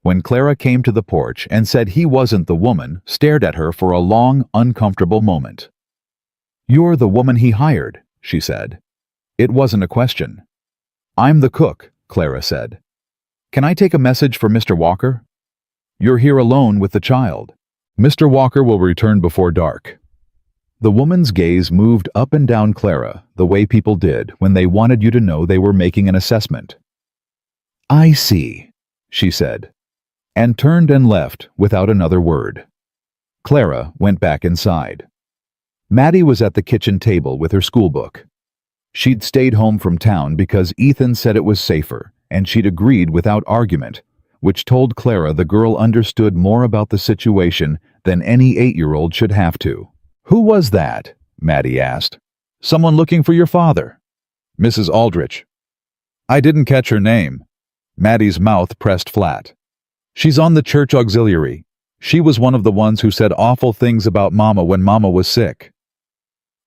When Clara came to the porch and said he wasn't, the woman stared at her for a long, uncomfortable moment. "You're the woman he hired," she said. It wasn't a question. "I'm the cook," Clara said. "Can I take a message for Mr. Walker?" "You're here alone with the child. Mr. Walker will return before dark." The woman's gaze moved up and down Clara, the way people did when they wanted you to know they were making an assessment. "I see," she said, and turned and left without another word. Clara went back inside. Maddie was at the kitchen table with her schoolbook. She'd stayed home from town because Ethan said it was safer, and she'd agreed without argument, which told Clara the girl understood more about the situation than any 8-year-old should have to. "Who was that?" Maddie asked. "Someone looking for your father." "Mrs. Aldrich." "I didn't catch her name." Maddie's mouth pressed flat. "She's on the church auxiliary. She was one of the ones who said awful things about Mama when Mama was sick."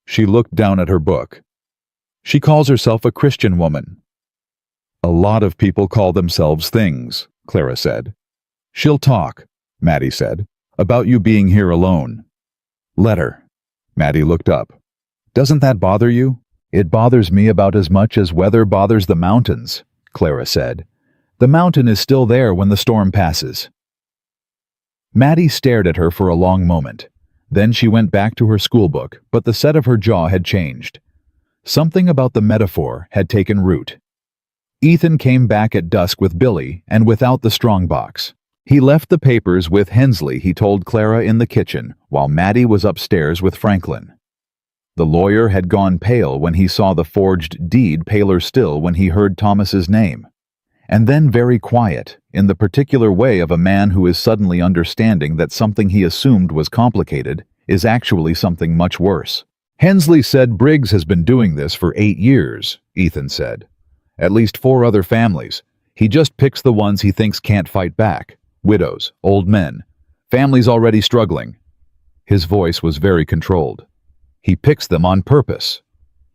She looked down at her book. "She calls herself a Christian woman." "A lot of people call themselves things," Clara said. "She'll talk," Maddie said, "about you being here alone." "Let her." Maddie looked up. "Doesn't that bother you?" "It bothers me about as much as weather bothers the mountains," Clara said. "The mountain is still there when the storm passes." Maddie stared at her for a long moment. Then she went back to her schoolbook, but the set of her jaw had changed. Something about the metaphor had taken root. Ethan came back at dusk with Billy and without the strongbox. He left the papers with Hensley, he told Clara, in the kitchen, while Maddie was upstairs with Franklin. The lawyer had gone pale when he saw the forged deed, paler still when he heard Thomas's name. And then very quiet, in the particular way of a man who is suddenly understanding that something he assumed was complicated is actually something much worse. "Hensley said Briggs has been doing this for 8 years, Ethan said. "At least 4 other families. He just picks the ones he thinks can't fight back. Widows, old men, families already struggling." His voice was very controlled. "He picks them on purpose."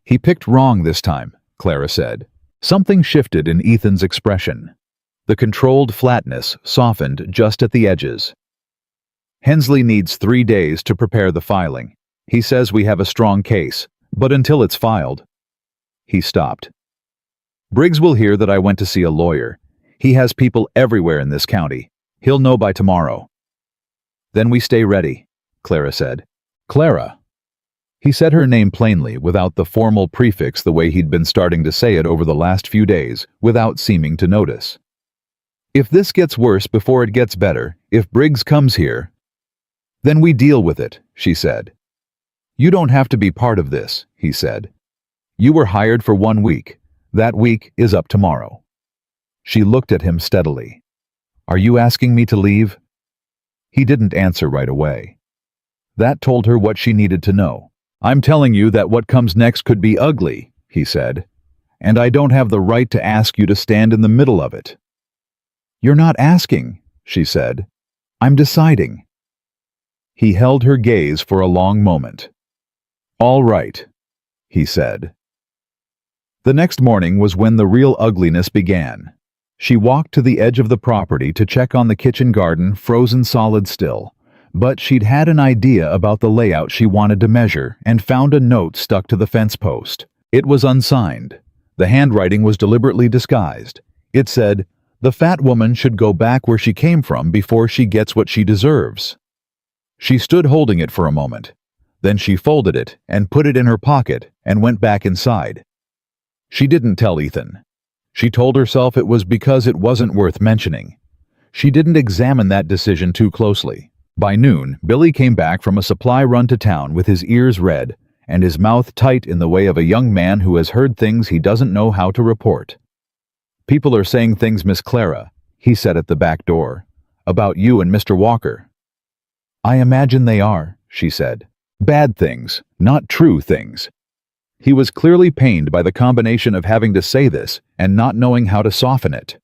"He picked wrong this time," Clara said. Something shifted in Ethan's expression. The controlled flatness softened just at the edges. "Hensley needs 3 days to prepare the filing. He says we have a strong case, but until it's filed..." He stopped. "Briggs will hear that I went to see a lawyer. He has people everywhere in this county. He'll know by tomorrow." "Then we stay ready," Clara said. "Clara." He said her name plainly, without the formal prefix the way he'd been starting to say it over the last few days, without seeming to notice. "If this gets worse before it gets better, if Briggs comes here..." "Then we deal with it," she said. "You don't have to be part of this," he said. "You were hired for 1 week. That week is up tomorrow." She looked at him steadily. "Are you asking me to leave?" He didn't answer right away. That told her what she needed to know. "I'm telling you that what comes next could be ugly," he said, "and I don't have the right to ask you to stand in the middle of it." "You're not asking," she said. "I'm deciding." He held her gaze for a long moment. "All right," he said. The next morning was when the real ugliness began. She walked to the edge of the property to check on the kitchen garden, frozen solid still. But she'd had an idea about the layout she wanted to measure and found a note stuck to the fence post. It was unsigned. The handwriting was deliberately disguised. It said, "The fat woman should go back where she came from before she gets what she deserves." She stood holding it for a moment. Then she folded it and put it in her pocket and went back inside. She didn't tell Ethan. She told herself it was because it wasn't worth mentioning. She didn't examine that decision too closely. By noon, Billy came back from a supply run to town with his ears red and his mouth tight in the way of a young man who has heard things he doesn't know how to report. "People are saying things, Miss Clara. he said at the back door. "About you and Mr. Walker." "I imagine they are," she said. "Bad things, not true things." He was clearly pained by the combination of having to say this and not knowing how to soften it.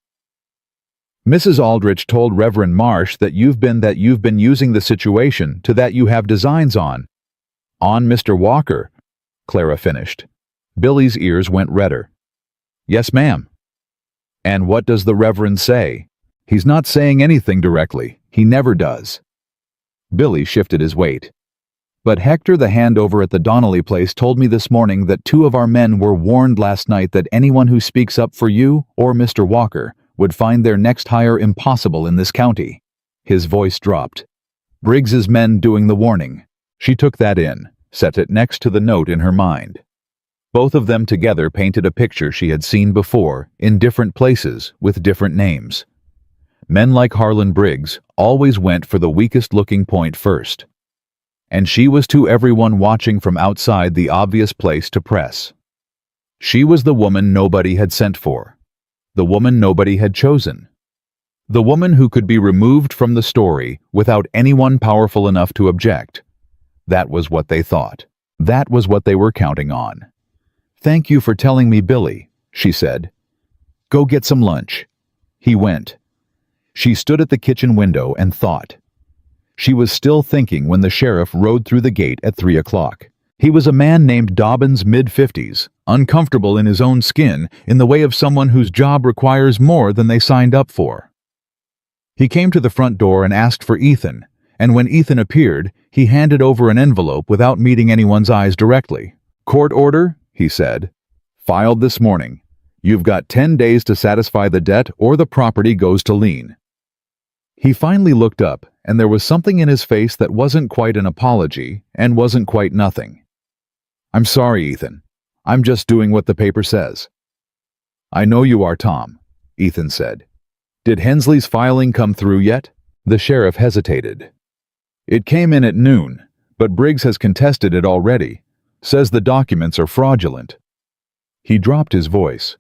"Mrs. Aldrich told Reverend Marsh that you've been using the situation to that you have designs on Mr. Walker," Clara finished. Billy's ears went redder. "Yes, ma'am." "And what does the Reverend say?" "He's not saying anything directly. He never does." Billy shifted his weight. "But Hector, the handover at the Donnelly place, told me this morning that 2 of our men were warned last night that anyone who speaks up for you or Mr. Walker would find their next hire impossible in this county." His voice dropped. "Briggs's men doing the warning." She took that in, set it next to the note in her mind. Both of them together painted a picture she had seen before, in different places, with different names. Men like Harlan Briggs always went for the weakest-looking point first. And she was to everyone watching from outside the obvious place to press. She was the woman nobody had sent for. The woman nobody had chosen. The woman who could be removed from the story without anyone powerful enough to object. That was what they thought. That was what they were counting on. "Thank you for telling me, Billy," she said. "Go get some lunch." He went. She stood at the kitchen window and thought. She was still thinking when the sheriff rode through the gate at 3 o'clock. He was a man named Dobbins, mid-50s, uncomfortable in his own skin, in the way of someone whose job requires more than they signed up for. He came to the front door and asked for Ethan, and when Ethan appeared, he handed over an envelope without meeting anyone's eyes directly. "Court order," he said. "Filed this morning. You've got 10 days to satisfy the debt or the property goes to lien." He finally looked up, and there was something in his face that wasn't quite an apology and wasn't quite nothing. "I'm sorry, Ethan. I'm just doing what the paper says." "I know you are, Tom," Ethan said. "Did Hensley's filing come through yet?" The sheriff hesitated. "It came in at noon, but Briggs has contested it already. Says the documents are fraudulent." He dropped his voice.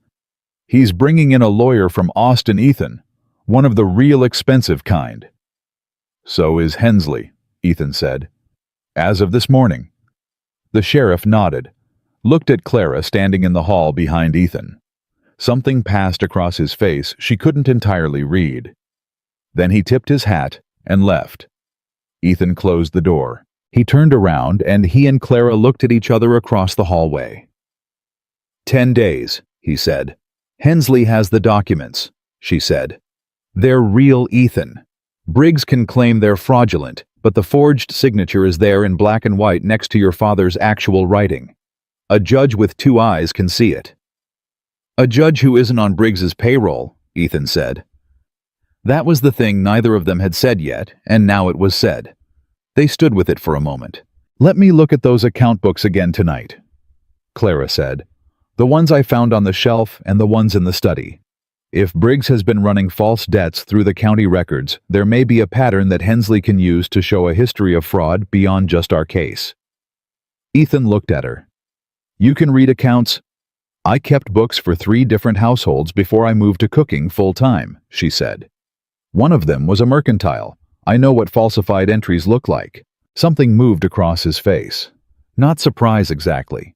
"He's bringing in a lawyer from Austin, Ethan. One of the real expensive kind." "So is Hensley," Ethan said. "As of this morning." The sheriff nodded, looked at Clara standing in the hall behind Ethan. Something passed across his face she couldn't entirely read. Then he tipped his hat and left. Ethan closed the door. He turned around and he and Clara looked at each other across the hallway. 10 days, he said. "Hensley has the documents," she said. "They're real, Ethan. Briggs can claim they're fraudulent, but the forged signature is there in black and white next to your father's actual writing. A judge with 2 eyes can see it." "A judge who isn't on Briggs's payroll," Ethan said. That was the thing neither of them had said yet, and now it was said. They stood with it for a moment. "Let me look at those account books again tonight," Clara said. "The ones I found on the shelf and the ones in the study. If Briggs has been running false debts through the county records, there may be a pattern that Hensley can use to show a history of fraud beyond just our case." Ethan looked at her. "You can read accounts?" "I kept books for 3 different households before I moved to cooking full-time," she said. "One of them was a mercantile. I know what falsified entries look like." Something moved across his face. Not surprise exactly.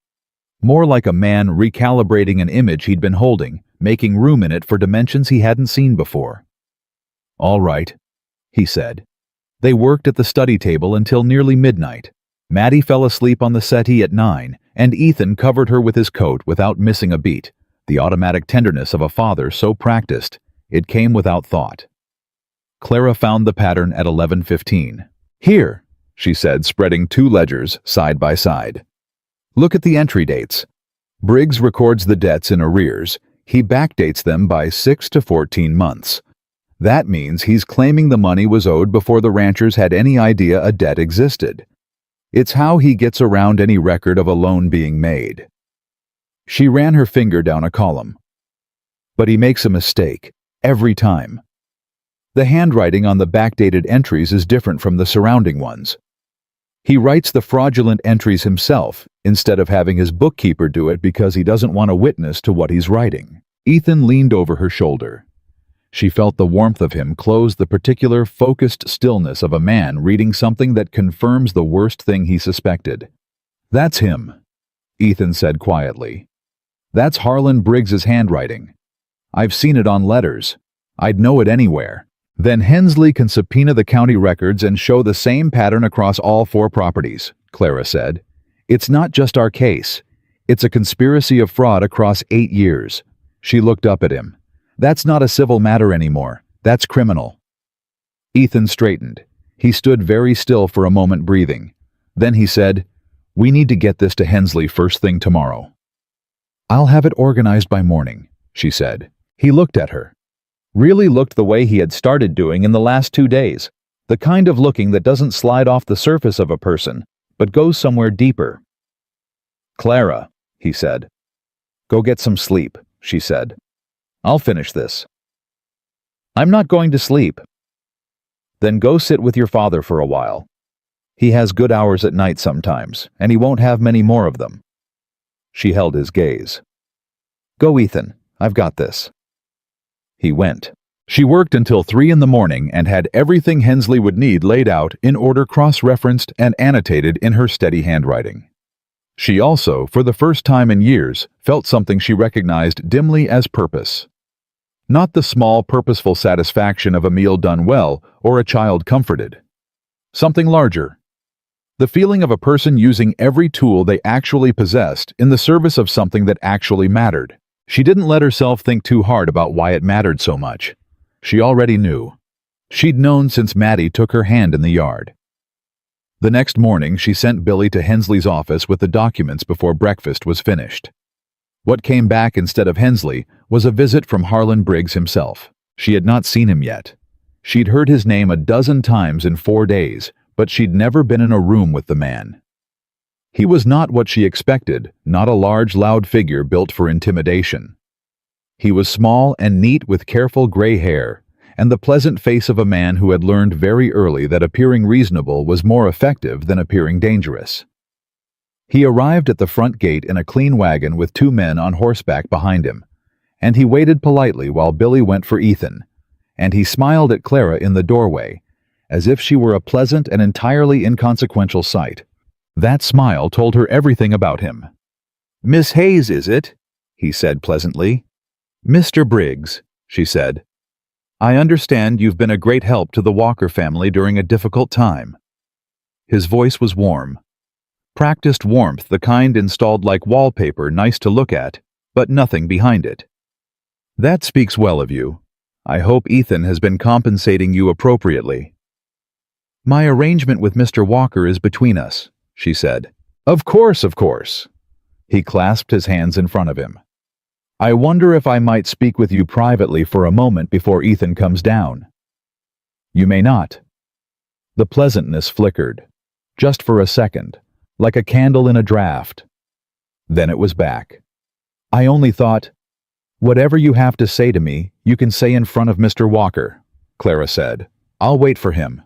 More like a man recalibrating an image he'd been holding, making room in it for dimensions he hadn't seen before. "All right," he said. They worked at the study table until nearly midnight. Maddie fell asleep on the settee at 9, and Ethan covered her with his coat without missing a beat, the automatic tenderness of a father so practiced, it came without thought. Clara found the pattern at 11:15. "Here," she said, spreading 2 ledgers side by side. "Look at the entry dates. Briggs records the debts in arrears. He backdates them by 6 to 14 months. That means he's claiming the money was owed before the ranchers had any idea a debt existed. It's how he gets around any record of a loan being made." She ran her finger down a column. "But he makes a mistake, every time. The handwriting on the backdated entries is different from the surrounding ones. He writes the fraudulent entries himself, instead of having his bookkeeper do it because he doesn't want a witness to what he's writing." Ethan leaned over her shoulder. She felt the warmth of him close the particular focused stillness of a man reading something that confirms the worst thing he suspected. "That's him," Ethan said quietly. "That's Harlan Briggs's handwriting. I've seen it on letters. I'd know it anywhere." "Then Hensley can subpoena the county records and show the same pattern across all 4 properties," Clara said. "It's not just our case. It's a conspiracy of fraud across 8 years. She looked up at him. "That's not a civil matter anymore. That's criminal." Ethan straightened. He stood very still for a moment, breathing. Then he said, "We need to get this to Hensley first thing tomorrow." "I'll have it organized by morning," she said. He looked at her. Really looked the way he had started doing in the last 2 days. The kind of looking that doesn't slide off the surface of a person, but goes somewhere deeper. "Clara," he said. "Go get some sleep," she said. "I'll finish this." "I'm not going to sleep." "Then go sit with your father for a while. He has good hours at night sometimes, and he won't have many more of them." She held his gaze. "Go, Ethan. I've got this." He went. She worked until 3 in the morning and had everything Hensley would need laid out in order, cross-referenced and annotated in her steady handwriting. She also, for the first time in years, felt something she recognized dimly as purpose. Not the small, purposeful satisfaction of a meal done well or a child comforted. Something larger. The feeling of a person using every tool they actually possessed in the service of something that actually mattered. She didn't let herself think too hard about why it mattered so much. She already knew. She'd known since Maddie took her hand in the yard. The next morning, she sent Billy to Hensley's office with the documents before breakfast was finished. What came back instead of Hensley was a visit from Harlan Briggs himself. She had not seen him yet. She'd heard his name a dozen times in 4 days, but she'd never been in a room with the man. He was not what she expected, not a large, loud figure built for intimidation. He was small and neat with careful gray hair, and the pleasant face of a man who had learned very early that appearing reasonable was more effective than appearing dangerous. He arrived at the front gate in a clean wagon with 2 men on horseback behind him, and he waited politely while Billy went for Ethan, and he smiled at Clara in the doorway, as if she were a pleasant and entirely inconsequential sight. That smile told her everything about him. "Miss Hayes, is it?" he said pleasantly. "Mr. Briggs," she said. "I understand you've been a great help to the Walker family during a difficult time." His voice was warm. Practiced warmth, the kind installed like wallpaper, nice to look at, but nothing behind it. "That speaks well of you. I hope Ethan has been compensating you appropriately." "My arrangement with Mr. Walker is between us," she said. Of course, of course." He clasped his hands in front of him. "I wonder if I might speak with you privately for a moment before Ethan comes down." "You may not." The pleasantness flickered, just for a second, like a candle in a draft. Then it was back. "I only thought, whatever you have to say to me, you can say in front of Mr. Walker," Clara said. "I'll wait for him."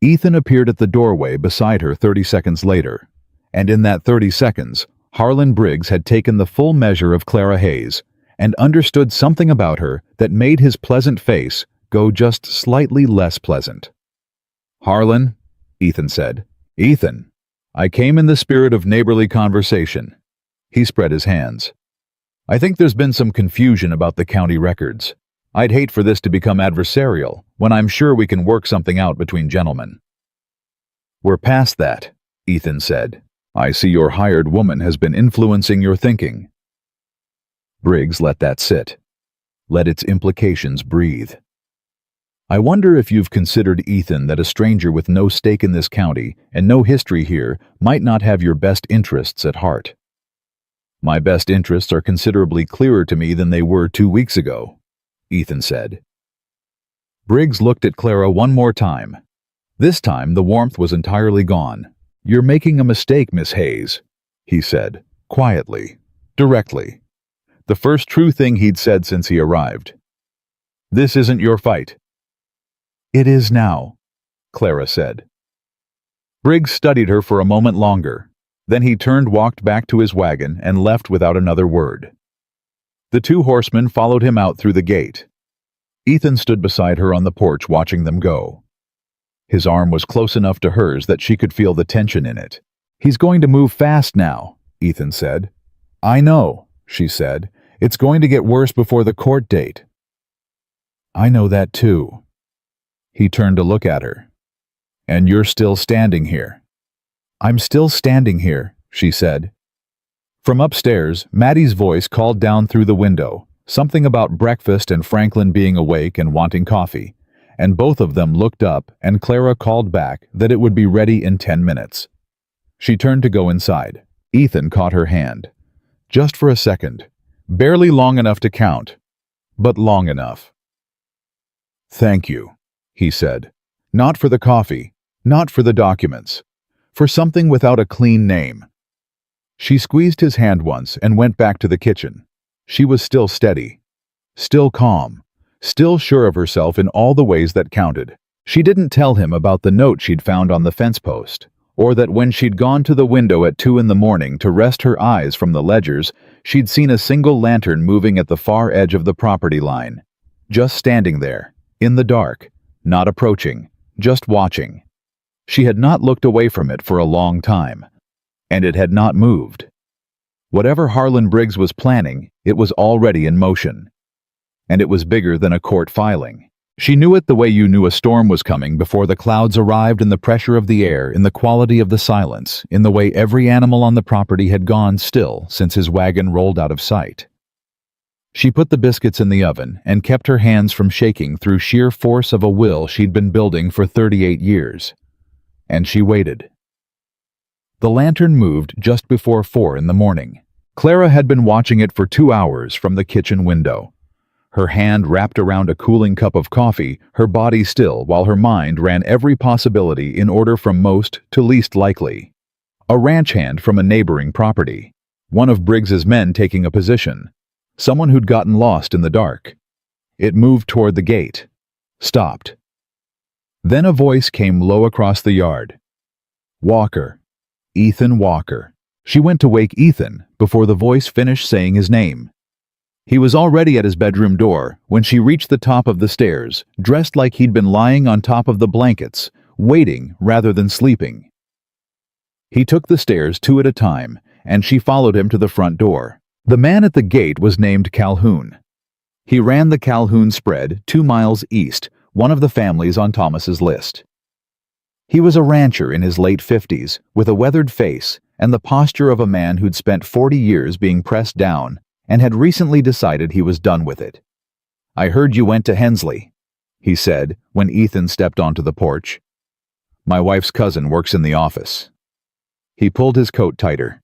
Ethan appeared at the doorway beside her 30 seconds later, and in that 30 seconds, Harlan Briggs had taken the full measure of Clara Hayes and understood something about her that made his pleasant face go just slightly less pleasant. "Harlan," Ethan said. "Ethan, I came in the spirit of neighborly conversation." He spread his hands. "I think there's been some confusion about the county records. I'd hate for this to become adversarial, when I'm sure we can work something out between gentlemen." "We're past that," Ethan said. "I see your hired woman has been influencing your thinking." Briggs let that sit. Let its implications breathe. "I wonder if you've considered, Ethan, that a stranger with no stake in this county and no history here might not have your best interests at heart." "My best interests are considerably clearer to me than they were 2 weeks ago," Ethan said. Briggs looked at Clara one more time. This time the warmth was entirely gone. "You're making a mistake, Miss Hayes," he said, quietly, directly. The first true thing he'd said since he arrived. "This isn't your fight." "It is now," Clara said. Briggs studied her for a moment longer. Then he walked back to his wagon and left without another word. The 2 horsemen followed him out through the gate. Ethan stood beside her on the porch watching them go. His arm was close enough to hers that she could feel the tension in it. "He's going to move fast now," Ethan said. "I know," she said. "It's going to get worse before the court date." "I know that too." He turned to look at her. "And you're still standing here." "I'm still standing here," she said. From upstairs, Maddie's voice called down through the window, something about breakfast and Franklin being awake and wanting coffee, and both of them looked up and Clara called back that it would be ready in 10 minutes. She turned to go inside. Ethan caught her hand. Just for a second. Barely long enough to count, but long enough. "Thank you," he said. "Not for the coffee, not for the documents, for something without a clean name." She squeezed his hand once and went back to the kitchen. She was still steady, still calm, still sure of herself in all the ways that counted. She didn't tell him about the note she'd found on the fence post, or that when she'd gone to the window at 2 a.m. to rest her eyes from the ledgers, she'd seen a single lantern moving at the far edge of the property line. Just standing there, in the dark, not approaching, just watching. She had not looked away from it for a long time, and it had not moved. Whatever Harlan Briggs was planning, it was already in motion. And it was bigger than a court filing. She knew it the way you knew a storm was coming before the clouds arrived, in the pressure of the air, in the quality of the silence, in the way every animal on the property had gone still since his wagon rolled out of sight. She put the biscuits in the oven and kept her hands from shaking through sheer force of a will she'd been building for 38 years. And she waited. The lantern moved just before 4 a.m. Clara had been watching it for 2 hours from the kitchen window. Her hand wrapped around a cooling cup of coffee, her body still, while her mind ran every possibility in order from most to least likely. A ranch hand from a neighboring property. One of Briggs's men taking a position. Someone who'd gotten lost in the dark. It moved toward the gate. Stopped. Then a voice came low across the yard. "Walker. Ethan Walker." She went to wake Ethan before the voice finished saying his name. He was already at his bedroom door when she reached the top of the stairs, dressed like he'd been lying on top of the blankets, waiting rather than sleeping. He took the stairs 2 at a time, and she followed him to the front door. The man at the gate was named Calhoun. He ran the Calhoun spread 2 miles east, one of the families on Thomas's list. He was a rancher in his late 50s, with a weathered face and the posture of a man who'd spent 40 years being pressed down and had recently decided he was done with it. "I heard you went to Hensley," he said when Ethan stepped onto the porch. "My wife's cousin works in the office." He pulled his coat tighter.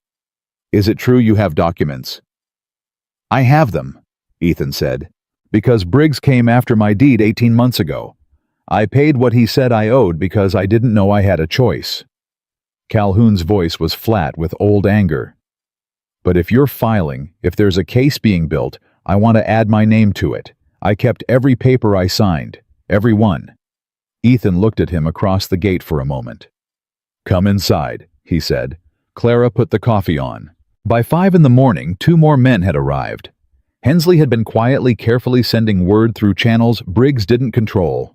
"Is it true you have documents?" "I have them," Ethan said, "because Briggs came after my deed 18 months ago. I paid what he said I owed because I didn't know I had a choice." Calhoun's voice was flat with old anger. "But if you're filing, if there's a case being built, I want to add my name to it. I kept every paper I signed, every one." Ethan looked at him across the gate for a moment. "Come inside," he said. Clara put the coffee on. By 5 a.m, 2 more men had arrived. Hensley had been quietly, carefully sending word through channels Briggs didn't control.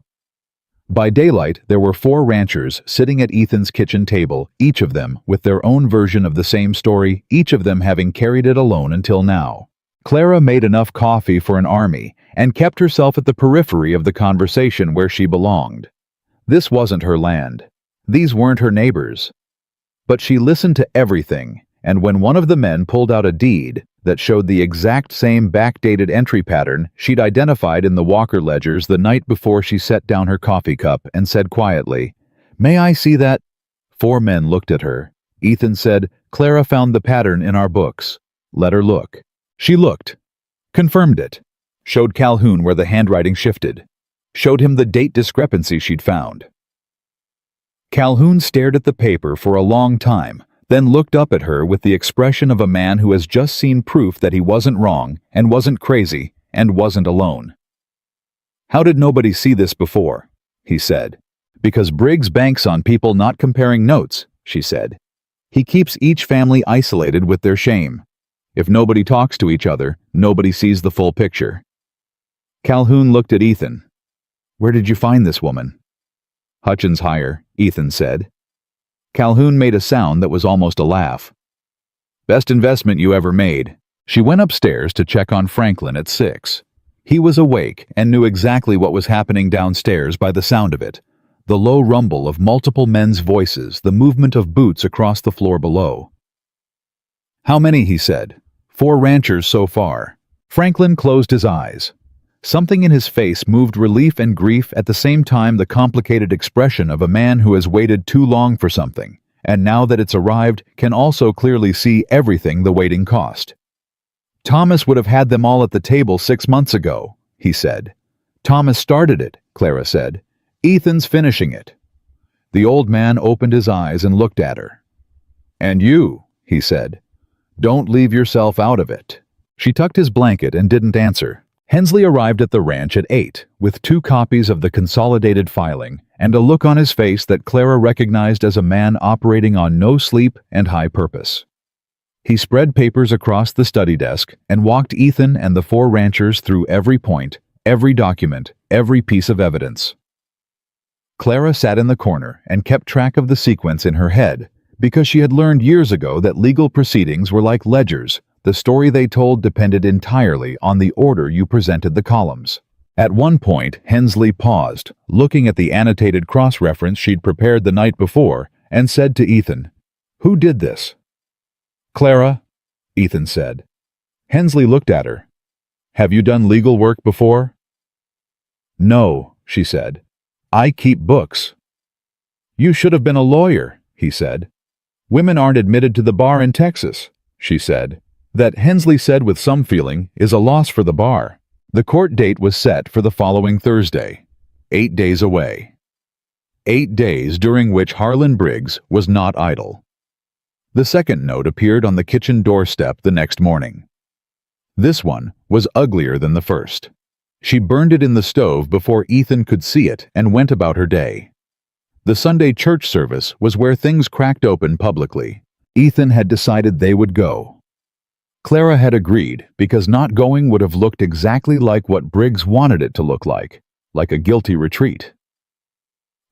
By daylight, there were 4 ranchers sitting at Ethan's kitchen table, each of them with their own version of the same story, each of them having carried it alone until now. Clara made enough coffee for an army and kept herself at the periphery of the conversation where she belonged. This wasn't her land. These weren't her neighbors. But she listened to everything, and when one of the men pulled out a deed that showed the exact same backdated entry pattern she'd identified in the Walker ledgers the night before she set down her coffee cup and said quietly, "May I see that?" 4 men looked at her. Ethan said, "Clara found the pattern in our books. Let her look." She looked, confirmed it, showed Calhoun where the handwriting shifted, showed him the date discrepancy she'd found. Calhoun stared at the paper for a long time, then looked up at her with the expression of a man who has just seen proof that he wasn't wrong and wasn't crazy and wasn't alone. "How did nobody see this before?" he said. "Because Briggs banks on people not comparing notes," she said. "He keeps each family isolated with their shame. If nobody talks to each other, nobody sees the full picture." Calhoun looked at Ethan. "Where did you find this woman?" "Hutchins Hire," Ethan said. Calhoun made a sound that was almost a laugh. "Best investment you ever made." She went upstairs to check on Franklin at 6. He was awake and knew exactly what was happening downstairs by the sound of it. The low rumble of multiple men's voices, the movement of boots across the floor below. "How many?" he said. "4 ranchers so far." Franklin closed his eyes. Something in his face moved relief and grief at the same time, the complicated expression of a man who has waited too long for something, and now that it's arrived, can also clearly see everything the waiting cost. "Thomas would have had them all at the table 6 months ago," he said. "Thomas started it," Clara said. "Ethan's finishing it." The old man opened his eyes and looked at her. "And you," he said. "Don't leave yourself out of it." She tucked his blanket and didn't answer. Hensley arrived at the ranch at 8, with 2 copies of the consolidated filing and a look on his face that Clara recognized as a man operating on no sleep and high purpose. He spread papers across the study desk and walked Ethan and the 4 ranchers through every point, every document, every piece of evidence. Clara sat in the corner and kept track of the sequence in her head, because she had learned years ago that legal proceedings were like ledgers. The story they told depended entirely on the order you presented the columns. At one point, Hensley paused, looking at the annotated cross-reference she'd prepared the night before, and said to Ethan, "Who did this?" "Clara," Ethan said. Hensley looked at her. "Have you done legal work before?" "No," she said. "I keep books." "You should have been a lawyer," he said. "Women aren't admitted to the bar in Texas," she said. That, Hensley said with some feeling, is a loss for the bar. The court date was set for the following Thursday, 8 days away. 8 days during which Harlan Briggs was not idle. The second note appeared on the kitchen doorstep the next morning. This one was uglier than the first. She burned it in the stove before Ethan could see it and went about her day. The Sunday church service was where things cracked open publicly. Ethan had decided they would go. Clara had agreed because not going would have looked exactly like what Briggs wanted it to look like a guilty retreat.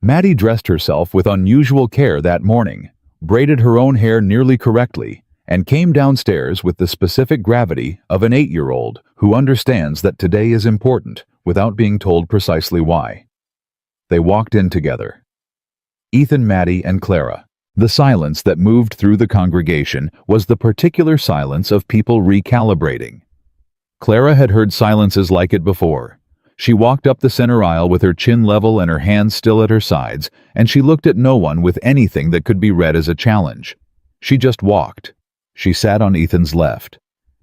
Maddie dressed herself with unusual care that morning, braided her own hair nearly correctly, and came downstairs with the specific gravity of an 8-year-old who understands that today is important without being told precisely why. They walked in together. Ethan, Maddie, and Clara. The silence that moved through the congregation was the particular silence of people recalibrating. Clara had heard silences like it before. She walked up the center aisle with her chin level and her hands still at her sides, and she looked at no one with anything that could be read as a challenge. She just walked. She sat on Ethan's left.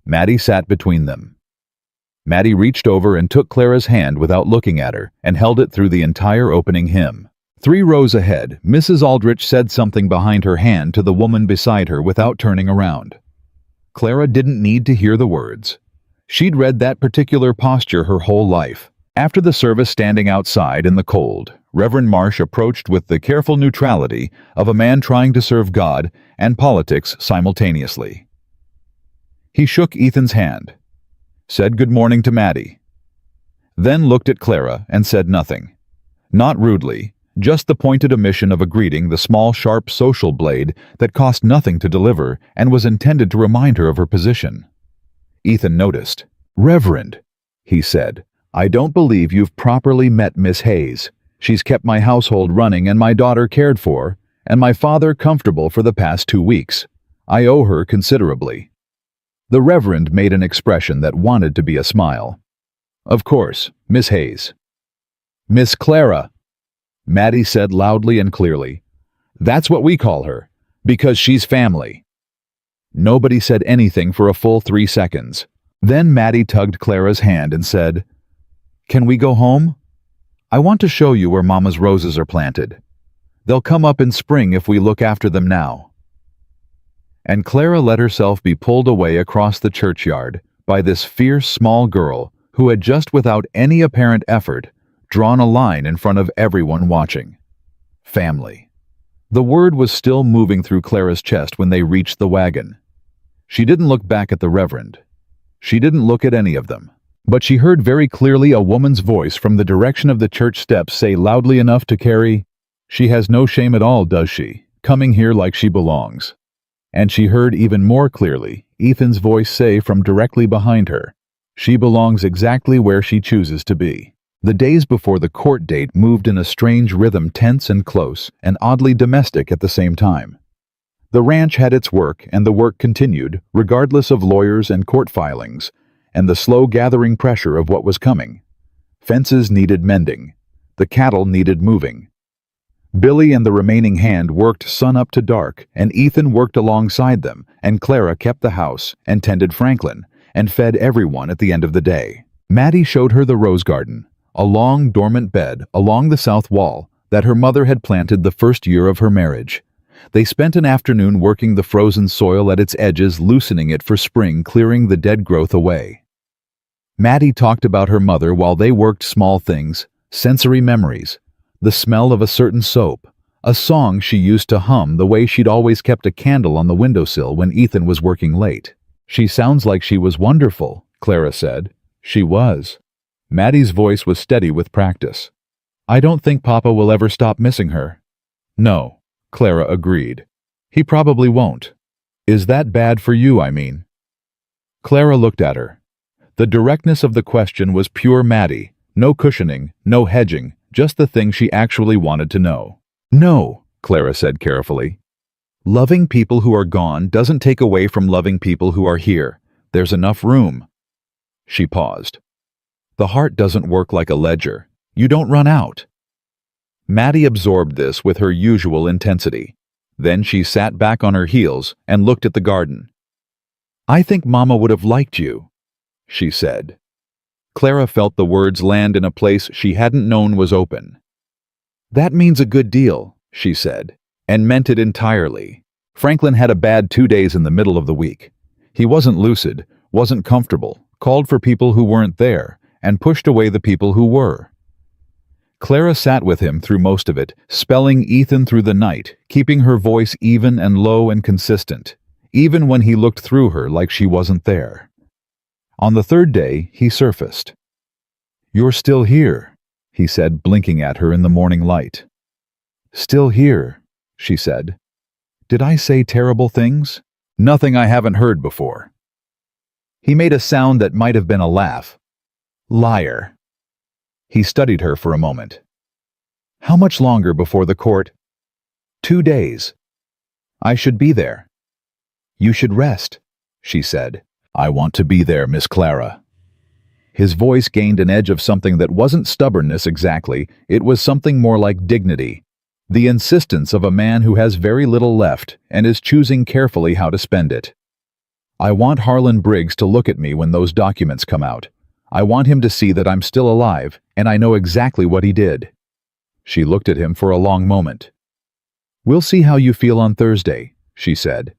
Maddie sat between them. Maddie reached over and took Clara's hand without looking at her and held it through the entire opening hymn. 3 rows ahead, Mrs. Aldrich said something behind her hand to the woman beside her without turning around. Clara didn't need to hear the words. She'd read that particular posture her whole life. After the service, standing outside in the cold, Reverend Marsh approached with the careful neutrality of a man trying to serve God and politics simultaneously. He shook Ethan's hand, said good morning to Maddie, then looked at Clara and said nothing. Not rudely, just the pointed omission of a greeting, the small, sharp social blade that cost nothing to deliver and was intended to remind her of her position. Ethan noticed. "Reverend," he said, "I don't believe you've properly met Miss Hayes. She's kept my household running and my daughter cared for, and my father comfortable for the past 2 weeks. I owe her considerably." The Reverend made an expression that wanted to be a smile. "Of course, Miss Hayes." "Miss Clara," Maddie said loudly and clearly. "That's what we call her, because she's family." Nobody said anything for a full 3 seconds. Then Maddie tugged Clara's hand and said, "Can we go home? I want to show you where Mama's roses are planted. They'll come up in spring if we look after them now." And Clara let herself be pulled away across the churchyard by this fierce small girl who had just without any apparent effort drawn a line in front of everyone watching. Family. The word was still moving through Clara's chest when they reached the wagon. She didn't look back at the Reverend. She didn't look at any of them. But she heard very clearly a woman's voice from the direction of the church steps say loudly enough to carry, "She has no shame at all, does she, coming here like she belongs." And she heard even more clearly Ethan's voice say from directly behind her, "She belongs exactly where she chooses to be." The days before the court date moved in a strange rhythm, tense and close, and oddly domestic at the same time. The ranch had its work, and the work continued, regardless of lawyers and court filings, and the slow gathering pressure of what was coming. Fences needed mending. The cattle needed moving. Billy and the remaining hand worked sun up to dark, and Ethan worked alongside them, and Clara kept the house, and tended Franklin, and fed everyone at the end of the day. Maddie showed her the rose garden, a long, dormant bed along the south wall that her mother had planted the first year of her marriage. They spent an afternoon working the frozen soil at its edges, loosening it for spring, clearing the dead growth away. Maddie talked about her mother while they worked small things, sensory memories, the smell of a certain soap, a song she used to hum, the way she'd always kept a candle on the windowsill when Ethan was working late. "She sounds like she was wonderful," Clara said. "She was." Maddie's voice was steady with practice. "I don't think Papa will ever stop missing her." "No," Clara agreed. "He probably won't." "Is that bad for you, I mean?" Clara looked at her. The directness of the question was pure Maddie, no cushioning, no hedging, just the thing she actually wanted to know. "No," Clara said carefully. "Loving people who are gone doesn't take away from loving people who are here. There's enough room." She paused. "The heart doesn't work like a ledger. You don't run out." Maddie absorbed this with her usual intensity. Then she sat back on her heels and looked at the garden. "I think Mama would have liked you," she said. Clara felt the words land in a place she hadn't known was open. "That means a good deal," she said, and meant it entirely. Franklin had a bad 2 days in the middle of the week. He wasn't lucid, wasn't comfortable, called for people who weren't there, and pushed away the people who were. Clara sat with him through most of it, spelling Ethan through the night, keeping her voice even and low and consistent, even when he looked through her like she wasn't there. On the third day, he surfaced. "You're still here," he said, blinking at her in the morning light. "Still here," she said. "Did I say terrible things? Nothing I haven't heard before." He made a sound that might have been a laugh. "Liar." He studied her for a moment. "How much longer before the court?" "2 days. I should be there." "You should rest," she said. "I want to be there, Miss Clara." His voice gained an edge of something that wasn't stubbornness exactly, it was something more like dignity. The insistence of a man who has very little left and is choosing carefully how to spend it. "I want Harlan Briggs to look at me when those documents come out. I want him to see that I'm still alive, and I know exactly what he did." She looked at him for a long moment. "We'll see how you feel on Thursday," she said.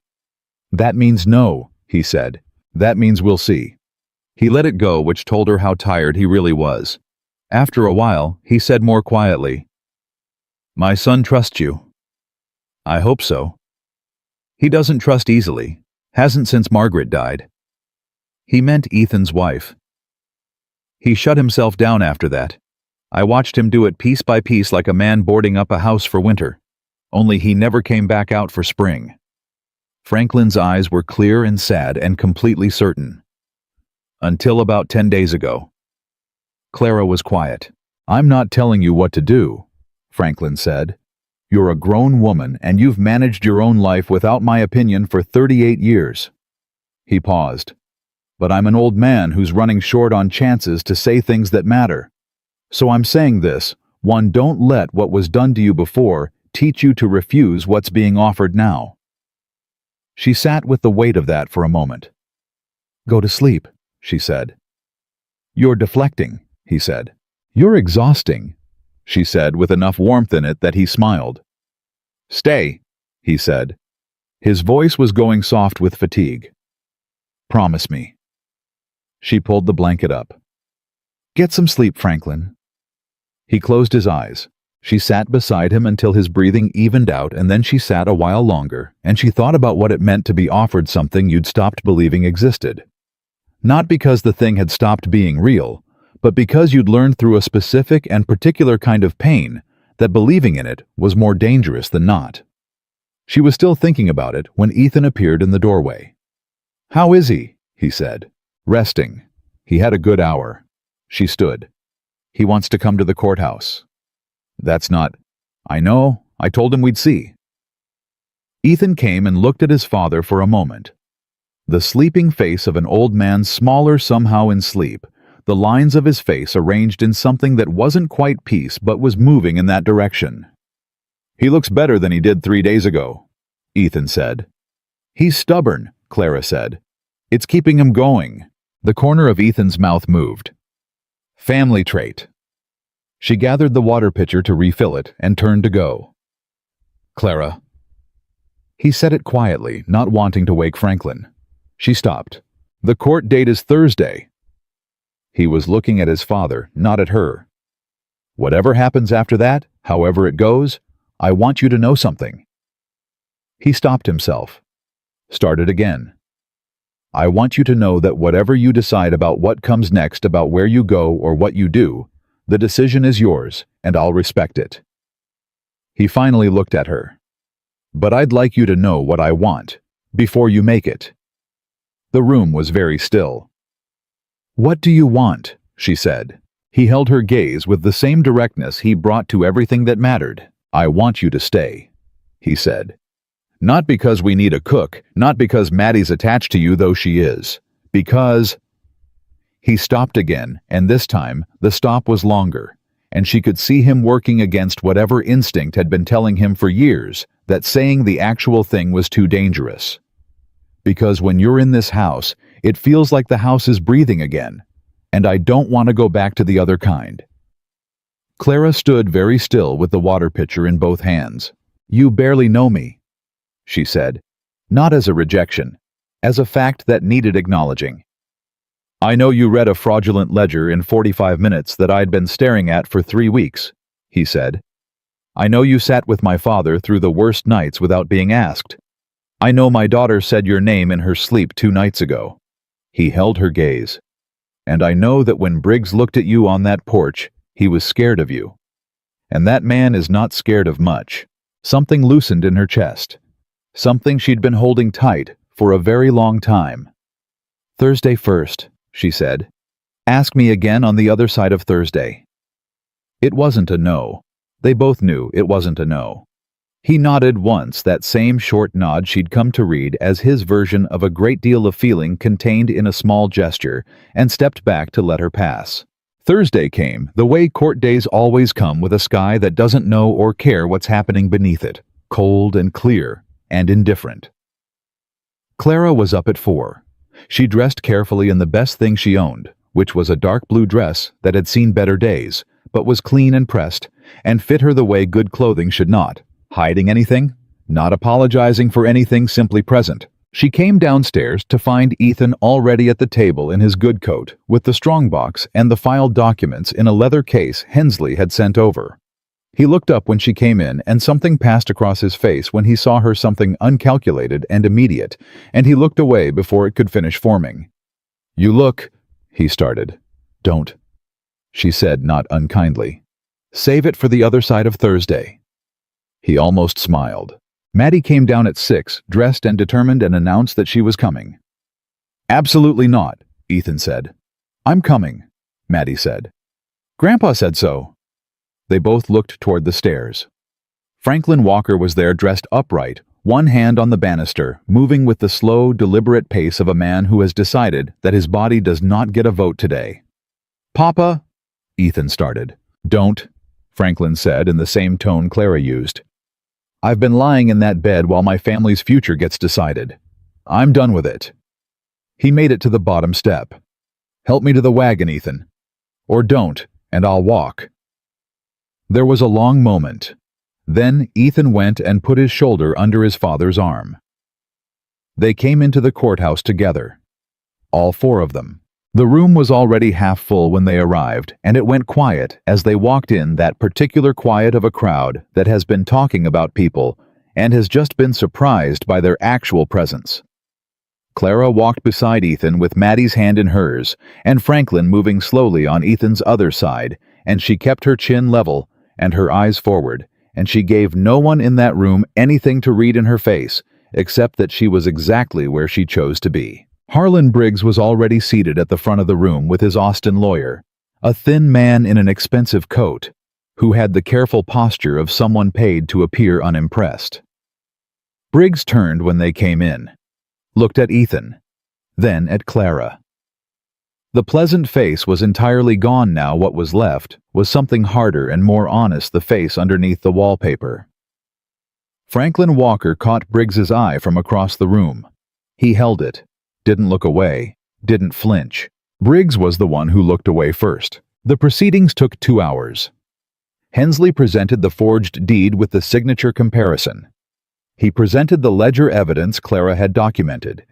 "That means no," he said. "That means we'll see." He let it go, which told her how tired he really was. After a while, he said more quietly, "My son trusts you." "I hope so." "He doesn't trust easily. Hasn't since Margaret died." He meant Ethan's wife. "He shut himself down after that. I watched him do it piece by piece like a man boarding up a house for winter. Only he never came back out for spring." Franklin's eyes were clear and sad and completely certain. "Until about 10 days ago." Clara was quiet. "I'm not telling you what to do," Franklin said. "You're a grown woman and you've managed your own life without my opinion for 38 years. He paused. "But I'm an old man who's running short on chances to say things that matter. So I'm saying this, one, don't let what was done to you before teach you to refuse what's being offered now." She sat with the weight of that for a moment. "Go to sleep," she said. "You're deflecting," he said. "You're exhausting," she said with enough warmth in it that he smiled. "Stay," he said. His voice was going soft with fatigue. "Promise me." She pulled the blanket up. "Get some sleep, Franklin." He closed his eyes. She sat beside him until his breathing evened out, and then she sat a while longer, and she thought about what it meant to be offered something you'd stopped believing existed. Not because the thing had stopped being real, but because you'd learned through a specific and particular kind of pain that believing in it was more dangerous than not. She was still thinking about it when Ethan appeared in the doorway. "How is he?" he said. "Resting. He had a good hour." She stood. "He wants to come to the courthouse." "That's not—" "I know. I told him we'd see." Ethan came and looked at his father for a moment. The sleeping face of an old man, smaller somehow in sleep, the lines of his face arranged in something that wasn't quite peace but was moving in that direction. "He looks better than he did 3 days ago," Ethan said. "He's stubborn," Clara said. "It's keeping him going." The corner of Ethan's mouth moved. "Family trait." She gathered the water pitcher to refill it and turned to go. "Clara." He said it quietly, not wanting to wake Franklin. She stopped. "The court date is Thursday." He was looking at his father, not at her. "Whatever happens after that, however it goes, I want you to know something." He stopped himself. Started again. "I want you to know that whatever you decide about what comes next, about where you go or what you do, the decision is yours, and I'll respect it." He finally looked at her. "But I'd like you to know what I want, before you make it." The room was very still. "What do you want?" she said. He held her gaze with the same directness he brought to everything that mattered. "I want you to stay," he said. "Not because we need a cook, not because Maddie's attached to you, though she is. Because—" He stopped again, and this time the stop was longer, and she could see him working against whatever instinct had been telling him for years that saying the actual thing was too dangerous. "Because when you're in this house, it feels like the house is breathing again, and I don't want to go back to the other kind." Clara stood very still with the water pitcher in both hands. "You barely know me," she said, not as a rejection, as a fact that needed acknowledging. "I know you read a fraudulent ledger in 45 minutes that I'd been staring at for 3 weeks, he said. "I know you sat with my father through the worst nights without being asked. I know my daughter said your name in her sleep 2 nights ago." He held her gaze. "And I know that when Briggs looked at you on that porch, he was scared of you. And that man is not scared of much." Something loosened in her chest. Something she'd been holding tight for a very long time. "Thursday first," she said. "Ask me again on the other side of Thursday." It wasn't a no. They both knew it wasn't a no. He nodded once, that same short nod she'd come to read as his version of a great deal of feeling contained in a small gesture, and stepped back to let her pass. Thursday came, the way court days always come, with a sky that doesn't know or care what's happening beneath it, cold and clear and indifferent. Clara was up at 4. She dressed carefully in the best thing she owned, which was a dark blue dress that had seen better days, but was clean and pressed, and fit her the way good clothing should not. Hiding anything? Not apologizing for anything, simply present. She came downstairs to find Ethan already at the table in his good coat, with the strongbox and the filed documents in a leather case Hensley had sent over. He looked up when she came in, and something passed across his face when he saw her, something uncalculated and immediate, and he looked away before it could finish forming. "You look—" he started. "Don't," she said, not unkindly. "Save it for the other side of Thursday." He almost smiled. Maddie came down at 6, dressed and determined, and announced that she was coming. "Absolutely not," Ethan said. "I'm coming," Maddie said. "Grandpa said so." They both looked toward the stairs. Franklin Walker was there, dressed upright, one hand on the banister, moving with the slow, deliberate pace of a man who has decided that his body does not get a vote today. "Papa," Ethan started. "Don't," Franklin said in the same tone Clara used. "I've been lying in that bed while my family's future gets decided. I'm done with it." He made it to the bottom step. "Help me to the wagon, Ethan. Or don't, and I'll walk." There was a long moment. Then Ethan went and put his shoulder under his father's arm. They came into the courthouse together. All 4 of them. The room was already half full when they arrived, and it went quiet as they walked in, that particular quiet of a crowd that has been talking about people and has just been surprised by their actual presence. Clara walked beside Ethan with Maddie's hand in hers, and Franklin moving slowly on Ethan's other side, and she kept her chin level and her eyes forward, and she gave no one in that room anything to read in her face, except that she was exactly where she chose to be. Harlan Briggs was already seated at the front of the room with his Austin lawyer, a thin man in an expensive coat, who had the careful posture of someone paid to appear unimpressed. Briggs turned when they came in, looked at Ethan, then at Clara. The pleasant face was entirely gone now. What was left was something harder and more honest, the face underneath the wallpaper. Franklin Walker caught Briggs's eye from across the room. He held it, didn't look away, didn't flinch. Briggs was the one who looked away first. The proceedings took 2 hours. Hensley presented the forged deed with the signature comparison. He presented the ledger evidence Clara had documented.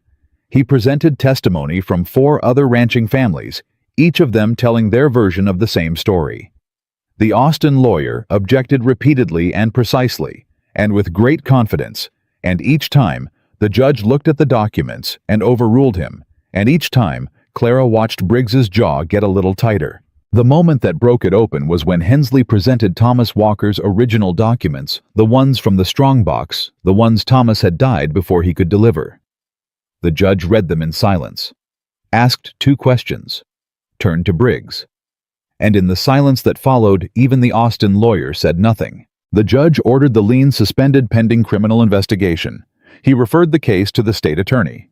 He presented testimony from 4 other ranching families, each of them telling their version of the same story. The Austin lawyer objected repeatedly and precisely, and with great confidence, and each time the judge looked at the documents and overruled him, and each time Clara watched Briggs's jaw get a little tighter. The moment that broke it open was when Hensley presented Thomas Walker's original documents, the ones from the strongbox, the ones Thomas had died before he could deliver. The judge read them in silence, asked 2 questions, turned to Briggs, and in the silence that followed, even the Austin lawyer said nothing. The judge ordered the lien suspended pending criminal investigation. He referred the case to the state attorney.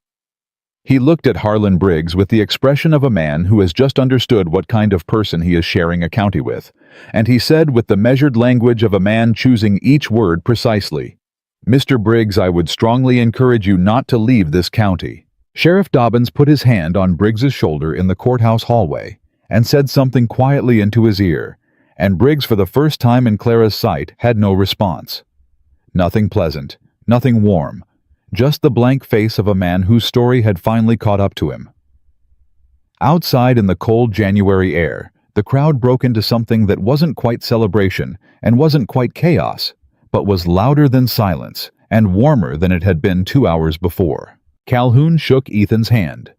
He looked at Harlan Briggs with the expression of a man who has just understood what kind of person he is sharing a county with, and he said with the measured language of a man choosing each word precisely, "Mr. Briggs, I would strongly encourage you not to leave this county." Sheriff Dobbins put his hand on Briggs's shoulder in the courthouse hallway and said something quietly into his ear, and Briggs, for the first time in Clara's sight, had no response. Nothing pleasant, nothing warm, just the blank face of a man whose story had finally caught up to him. Outside in the cold January air, the crowd broke into something that wasn't quite celebration and wasn't quite chaos, but was louder than silence and warmer than it had been 2 hours before. Calhoun shook Ethan's hand.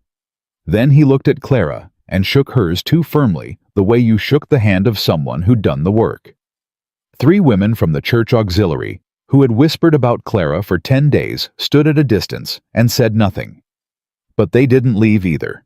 Then he looked at Clara and shook hers too firmly, the way you shook the hand of someone who'd done the work. 3 women from the church auxiliary, who had whispered about Clara for 10 days, stood at a distance and said nothing. But they didn't leave either.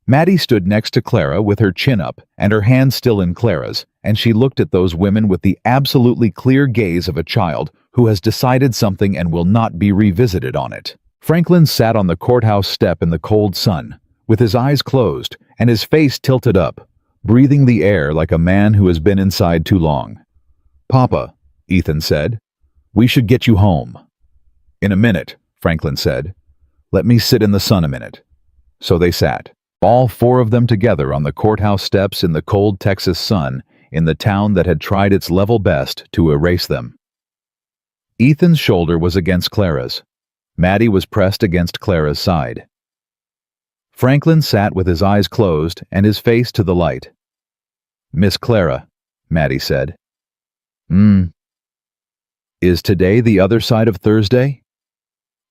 Maddie stood next to Clara with her chin up and her hand still in Clara's, and she looked at those women with the absolutely clear gaze of a child who has decided something and will not be revisited on it. Franklin sat on the courthouse step in the cold sun, with his eyes closed and his face tilted up, breathing the air like a man who has been inside too long. "Papa," Ethan said, "we should get you home." "In a minute," Franklin said. "Let me sit in the sun a minute." So they sat, all 4 of them together on the courthouse steps in the cold Texas sun, in the town that had tried its level best to erase them. Ethan's shoulder was against Clara's. Maddie was pressed against Clara's side. Franklin sat with his eyes closed and his face to the light. "Miss Clara," Maddie said. Is today the other side of Thursday?"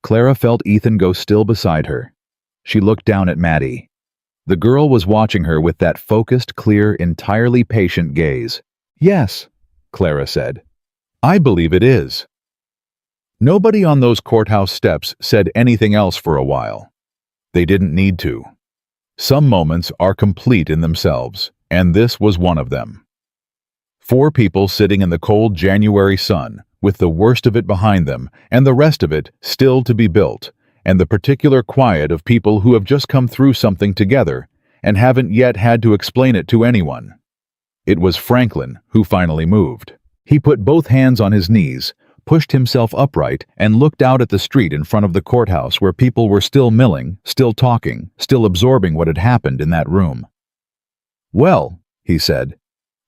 Clara felt Ethan go still beside her. She looked down at Maddie. The girl was watching her with that focused, clear, entirely patient gaze. "Yes," Clara said. "I believe it is." Nobody on those courthouse steps said anything else for a while. They didn't need to. Some moments are complete in themselves, and this was one of them. 4 people sitting in the cold January sun, with the worst of it behind them and the rest of it still to be built, and the particular quiet of people who have just come through something together and haven't yet had to explain it to anyone. It was Franklin who finally moved. He put both hands on his knees, pushed himself upright, and looked out at the street in front of the courthouse where people were still milling, still talking, still absorbing what had happened in that room. "Well," he said,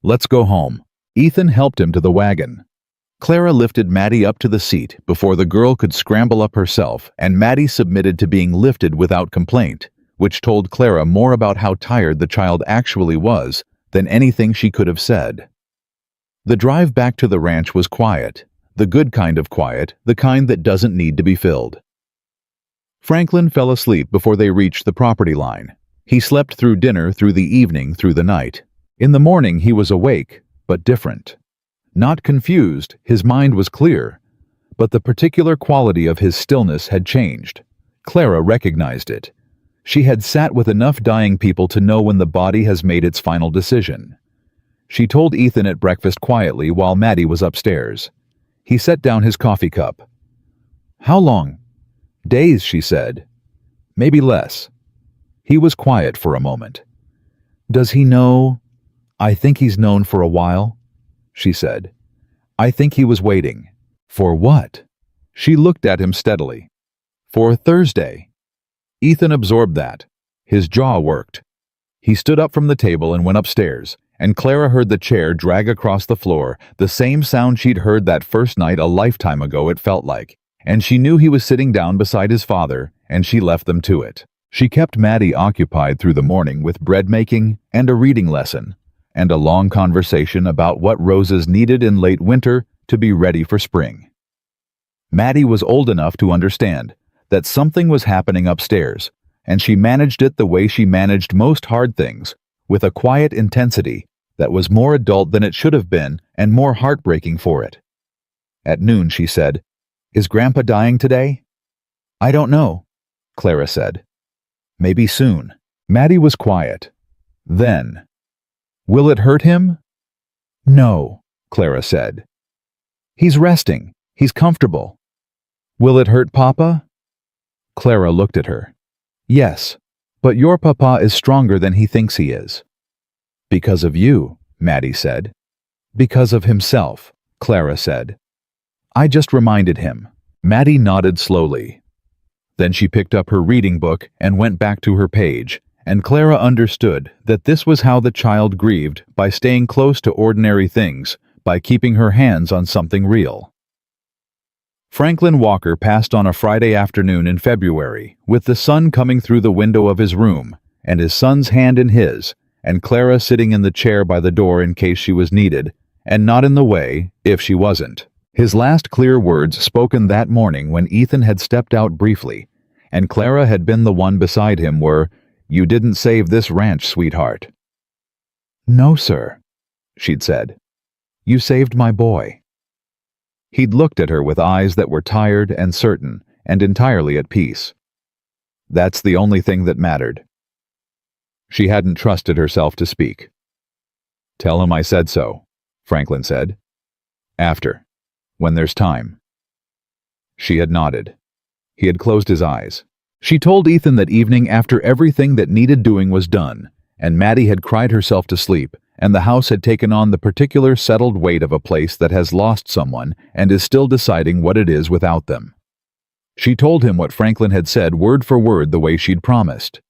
"let's go home." Ethan helped him to the wagon. Clara lifted Maddie up to the seat before the girl could scramble up herself, and Maddie submitted to being lifted without complaint, which told Clara more about how tired the child actually was than anything she could have said. The drive back to the ranch was quiet, the good kind of quiet, the kind that doesn't need to be filled. Franklin fell asleep before they reached the property line. He slept through dinner, through the evening, through the night. In the morning he was awake, but different. Not confused, his mind was clear, but the particular quality of his stillness had changed. Clara recognized it. She had sat with enough dying people to know when the body has made its final decision. She told Ethan at breakfast quietly while Maddie was upstairs. He set down his coffee cup. "How long?" "Days," she said. "Maybe less." He was quiet for a moment. "Does he know?" "I think he's known for a while," she said. "I think he was waiting." "For what?" She looked at him steadily. "For Thursday." Ethan absorbed that. His jaw worked. He stood up from the table and went upstairs, and Clara heard the chair drag across the floor, the same sound she'd heard that first night a lifetime ago, it felt like, and she knew he was sitting down beside his father, and she left them to it. She kept Maddie occupied through the morning with bread making and a reading lesson, and a long conversation about what roses needed in late winter to be ready for spring. Maddie was old enough to understand that something was happening upstairs, and she managed it the way she managed most hard things, with a quiet intensity that was more adult than it should have been and more heartbreaking for it. At noon she said, "Is Grandpa dying today?" "I don't know," Clara said. "Maybe soon." Maddie was quiet. Then, "Will it hurt him?" "No," Clara said. "He's resting. He's comfortable." "Will it hurt Papa?" Clara looked at her. "Yes, but your Papa is stronger than he thinks he is." "Because of you," Maddie said. "Because of himself," Clara said. "I just reminded him." Maddie nodded slowly. Then she picked up her reading book and went back to her page, and Clara understood that this was how the child grieved, by staying close to ordinary things, by keeping her hands on something real. Franklin Walker passed on a Friday afternoon in February, with the sun coming through the window of his room, and his son's hand in his, and Clara sitting in the chair by the door in case she was needed, and not in the way if she wasn't. His last clear words spoken that morning when Ethan had stepped out briefly, and Clara had been the one beside him, were, "You didn't save this ranch, sweetheart." "No, sir," she'd said. "You saved my boy." He'd looked at her with eyes that were tired and certain and entirely at peace. That's the only thing that mattered. She hadn't trusted herself to speak. "Tell him I said so," Franklin said. "After. When there's time." She had nodded. He had closed his eyes. She told Ethan that evening after everything that needed doing was done, and Maddie had cried herself to sleep, and the house had taken on the particular settled weight of a place that has lost someone and is still deciding what it is without them. She told him what Franklin had said word for word the way she'd promised.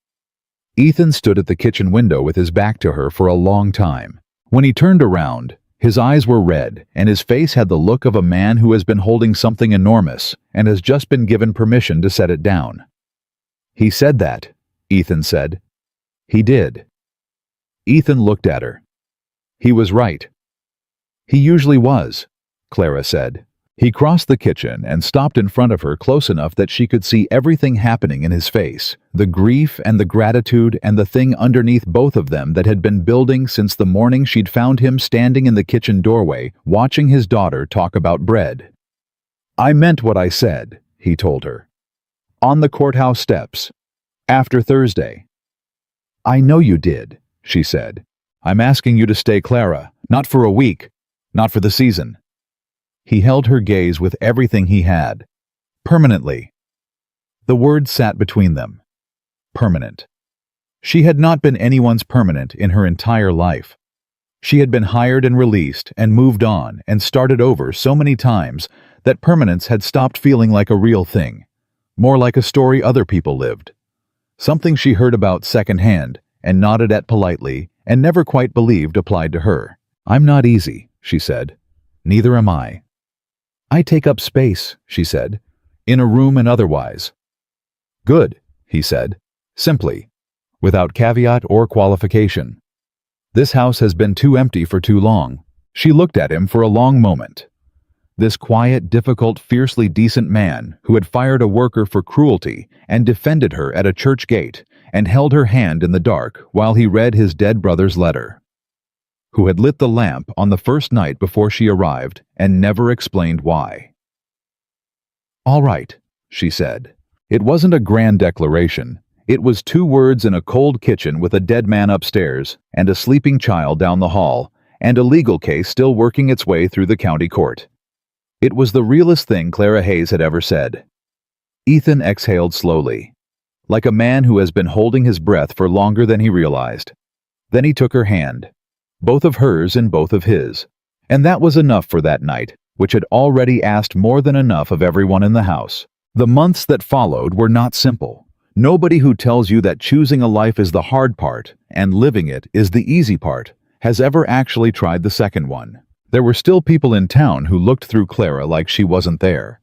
Ethan stood at the kitchen window with his back to her for a long time. When he turned around, his eyes were red, and his face had the look of a man who has been holding something enormous and has just been given permission to set it down. "He said that," Ethan said. "He did." Ethan looked at her. He was right. "He usually was," Clara said. He crossed the kitchen and stopped in front of her close enough that she could see everything happening in his face, the grief and the gratitude and the thing underneath both of them that had been building since the morning she'd found him standing in the kitchen doorway, watching his daughter talk about bread. "I meant what I said," he told her. "On the courthouse steps. After Thursday." "I know you did," she said. "I'm asking you to stay, Clara. Not for a week. Not for the season." He held her gaze with everything he had. "Permanently." The word sat between them. Permanent. She had not been anyone's permanent in her entire life. She had been hired and released and moved on and started over so many times that permanence had stopped feeling like a real thing, more like a story other people lived. Something she heard about secondhand and nodded at politely and never quite believed applied to her. "I'm not easy," she said. "Neither am I." "I take up space," she said, "in a room and otherwise." "Good," he said, simply, without caveat or qualification. "This house has been too empty for too long." She looked at him for a long moment. This quiet, difficult, fiercely decent man who had fired a worker for cruelty and defended her at a church gate and held her hand in the dark while he read his dead brother's letter. Who had lit the lamp on the first night before she arrived and never explained why. "All right," she said. It wasn't a grand declaration. It was 2 words in a cold kitchen with a dead man upstairs and a sleeping child down the hall, and a legal case still working its way through the county court. It was the realest thing Clara Hayes had ever said. Ethan exhaled slowly, like a man who has been holding his breath for longer than he realized. Then he took her hand, both of hers and both of his, and that was enough for that night, which had already asked more than enough of everyone in the house. The months that followed were not simple. Nobody who tells you that choosing a life is the hard part and living it is the easy part has ever actually tried the second one. There were still people in town who looked through Clara like she wasn't there.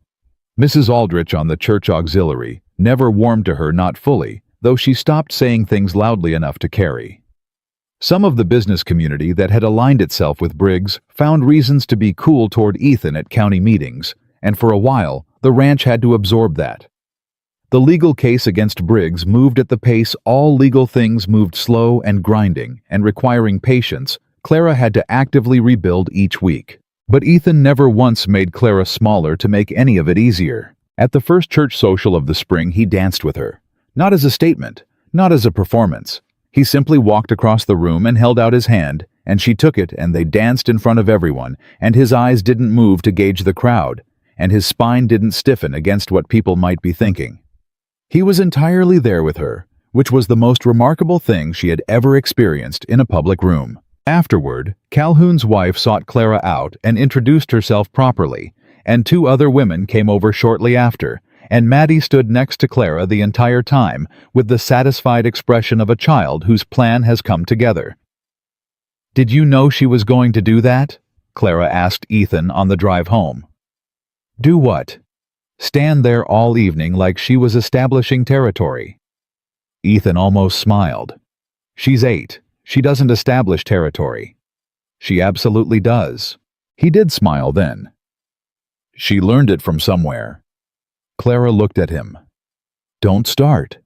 Mrs. Aldrich on the church auxiliary never warmed to her, not fully, though she stopped saying things loudly enough to carry. Some of the business community that had aligned itself with Briggs found reasons to be cool toward Ethan at county meetings, and for a while, the ranch had to absorb that. The legal case against Briggs moved at the pace all legal things moved, slow and grinding, and requiring patience. Clara had to actively rebuild each week. But Ethan never once made Clara smaller to make any of it easier. At the first church social of the spring, he danced with her. Not as a statement, not as a performance. He simply walked across the room and held out his hand, and she took it, and they danced in front of everyone, and his eyes didn't move to gauge the crowd, and his spine didn't stiffen against what people might be thinking. He was entirely there with her, which was the most remarkable thing she had ever experienced in a public room. Afterward, Calhoun's wife sought Clara out and introduced herself properly, and 2 other women came over shortly after, and Maddie stood next to Clara the entire time with the satisfied expression of a child whose plan has come together. "Did you know she was going to do that?" Clara asked Ethan on the drive home. "Do what?" "Stand there all evening like she was establishing territory." Ethan almost smiled. "She's 8. She doesn't establish territory." "She absolutely does." He did smile then. "She learned it from somewhere." Clara looked at him. "Don't start."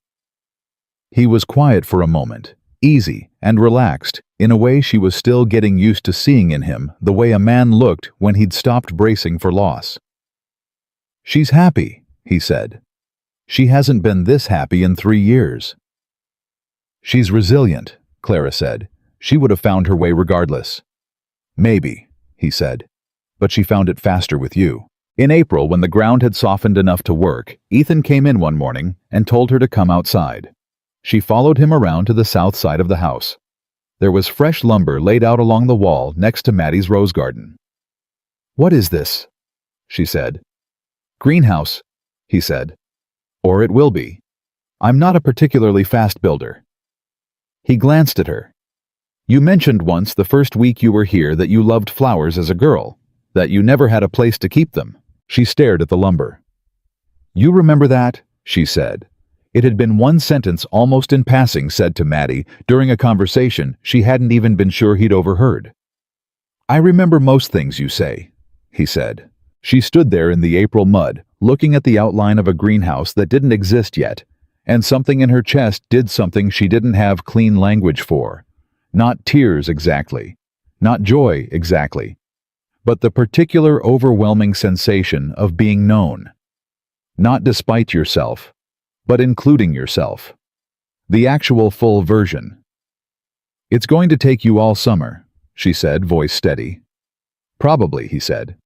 He was quiet for a moment, easy and relaxed, in a way she was still getting used to seeing in him, the way a man looked when he'd stopped bracing for loss. "She's happy," he said. "She hasn't been this happy in 3 years." "She's resilient," Clara said. "She would have found her way regardless." "Maybe," he said. "But she found it faster with you." In April, when the ground had softened enough to work, Ethan came in one morning and told her to come outside. She followed him around to the south side of the house. There was fresh lumber laid out along the wall next to Maddie's rose garden. "What is this?" she said. "Greenhouse," he said. "Or it will be. I'm not a particularly fast builder." He glanced at her. "You mentioned once the first week you were here that you loved flowers as a girl, that you never had a place to keep them." She stared at the lumber. "You remember that?" she said. It had been one sentence almost in passing said to Maddie during a conversation she hadn't even been sure he'd overheard. "I remember most things you say," he said. She stood there in the April mud, looking at the outline of a greenhouse that didn't exist yet, and something in her chest did something she didn't have clean language for. Not tears exactly, not joy exactly, but the particular overwhelming sensation of being known. Not despite yourself, but including yourself. The actual full version. "It's going to take you all summer," she said, voice steady. "Probably," he said.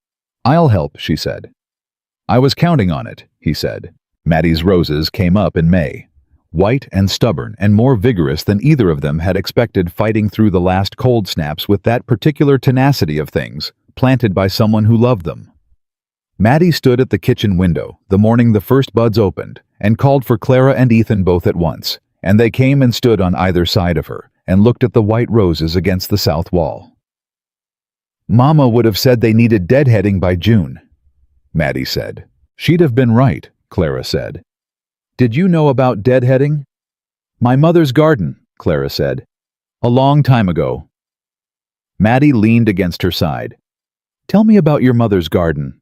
"I'll help," she said. "I was counting on it," he said. Maddie's roses came up in May, white and stubborn and more vigorous than either of them had expected, fighting through the last cold snaps with that particular tenacity of things, planted by someone who loved them. Maddie stood at the kitchen window the morning the first buds opened and called for Clara and Ethan both at once, and they came and stood on either side of her and looked at the white roses against the south wall. "Mama would have said they needed deadheading by June," Maddie said. "She'd have been right," Clara said. "Did you know about deadheading?" "My mother's garden," Clara said. "A long time ago." Maddie leaned against her side. "Tell me about your mother's garden,"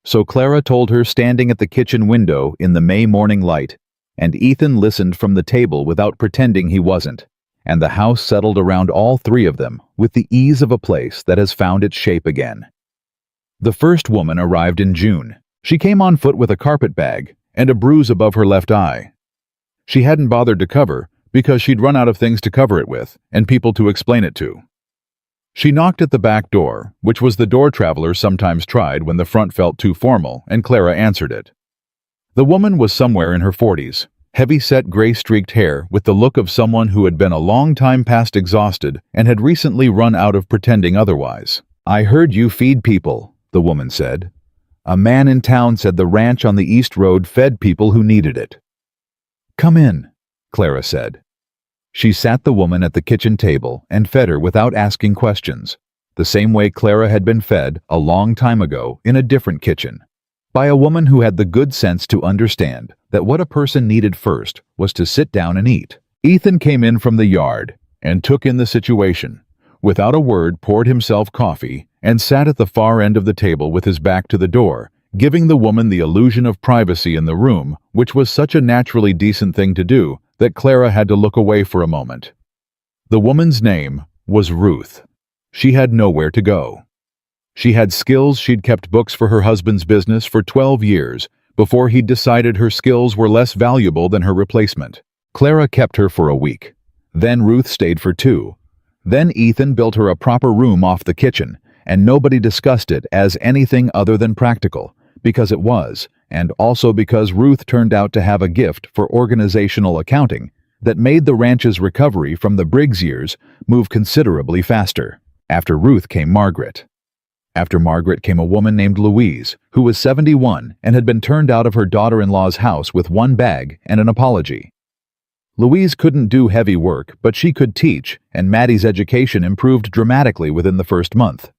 So Clara told her standing at the kitchen window in the May morning light, and Ethan listened from the table without pretending he wasn't, and the house settled around all three of them with the ease of a place that has found its shape again. The first woman arrived in June. She came on foot with a carpet bag and a bruise above her left eye. She hadn't bothered to cover because she'd run out of things to cover it with and people to explain it to. She knocked at the back door, which was the door travelers sometimes tried when the front felt too formal, and Clara answered it. The woman was somewhere in her 40s, heavy-set gray-streaked hair with the look of someone who had been a long time past exhausted and had recently run out of pretending otherwise. "I heard you feed people," the woman said. "A man in town said the ranch on the East Road fed people who needed it." "Come in," Clara said. She sat the woman at the kitchen table and fed her without asking questions, the same way Clara had been fed a long time ago in a different kitchen, by a woman who had the good sense to understand that what a person needed first was to sit down and eat. Ethan came in from the yard and took in the situation. Without a word, poured himself coffee and sat at the far end of the table with his back to the door, giving the woman the illusion of privacy in the room, which was such a naturally decent thing to do that Clara had to look away for a moment. The woman's name was Ruth. She had nowhere to go. She had skills. She'd kept books for her husband's business for 12 years before he'd decided her skills were less valuable than her replacement. Clara kept her for a week. Then Ruth stayed for 2. Then Ethan built her a proper room off the kitchen, and nobody discussed it as anything other than practical, because it was, and also because Ruth turned out to have a gift for organizational accounting that made the ranch's recovery from the Briggs years move considerably faster. After Ruth came Margaret. After Margaret came a woman named Louise, who was 71 and had been turned out of her daughter-in-law's house with one bag and an apology. Louise couldn't do heavy work, but she could teach, and Maddie's education improved dramatically within the first month.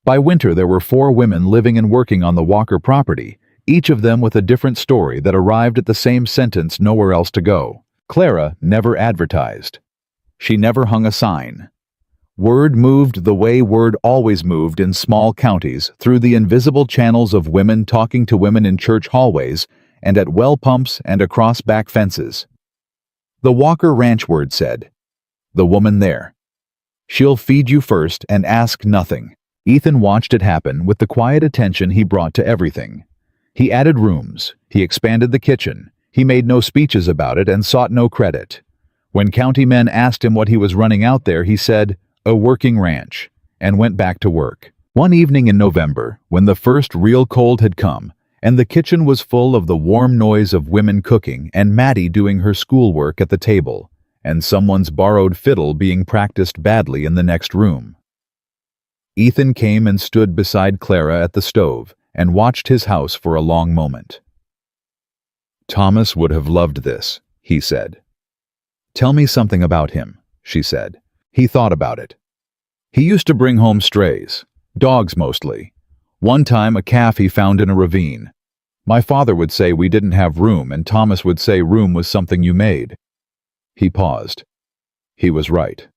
By winter, there were 4 women living and working on the Walker property, each of them with a different story that arrived at the same sentence: nowhere else to go. Clara never advertised. She never hung a sign. Word moved the way word always moved in small counties, through the invisible channels of women talking to women in church hallways and at well pumps and across back fences. The Walker Ranch word said, "The woman there. She'll feed you first and ask nothing." Ethan watched it happen with the quiet attention he brought to everything. He added rooms, he expanded the kitchen, he made no speeches about it and sought no credit. When county men asked him what he was running out there, he said, "A working ranch," and went back to work. One evening in November, when the first real cold had come, and the kitchen was full of the warm noise of women cooking and Maddie doing her schoolwork at the table, and someone's borrowed fiddle being practiced badly in the next room, Ethan came and stood beside Clara at the stove and watched his house for a long moment. "Thomas would have loved this," he said. "Tell me something about him," she said. He thought about it. "He used to bring home strays, dogs mostly. One time a calf he found in a ravine. My father would say we didn't have room, and Thomas would say room was something you made." He paused. "He was right."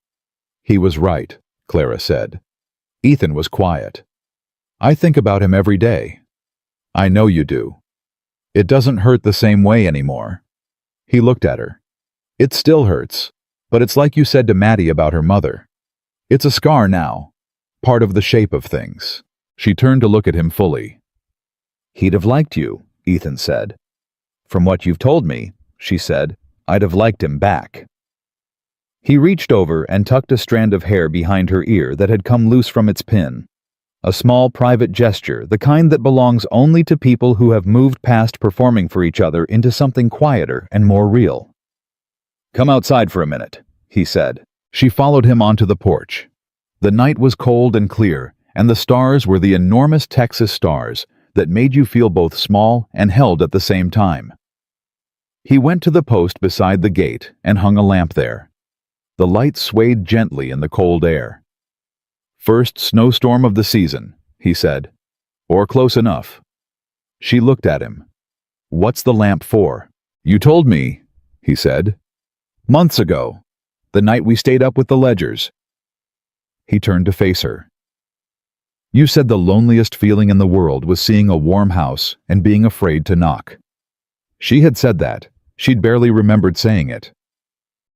"He was right," Clara said. Ethan was quiet. "I think about him every day." "I know you do. It doesn't hurt the same way anymore." He looked at her. "It still hurts, but it's like you said to Maddie about her mother. It's a scar now, part of the shape of things." She turned to look at him fully. "He'd have liked you," Ethan said. "From what you've told me," she said, "I'd have liked him back." He reached over and tucked a strand of hair behind her ear that had come loose from its pin. A small private gesture, the kind that belongs only to people who have moved past performing for each other into something quieter and more real. "Come outside for a minute," he said. She followed him onto the porch. The night was cold and clear, and the stars were the enormous Texas stars that made you feel both small and held at the same time. He went to the post beside the gate and hung a lamp there. The light swayed gently in the cold air. "First snowstorm of the season," he said. "Or close enough." She looked at him. "What's the lamp for?" "You told me," he said. "Months ago. The night we stayed up with the Ledgers." He turned to face her. You said the loneliest feeling in the world was seeing a warm house and being afraid to knock. She had said that. She'd barely remembered saying it.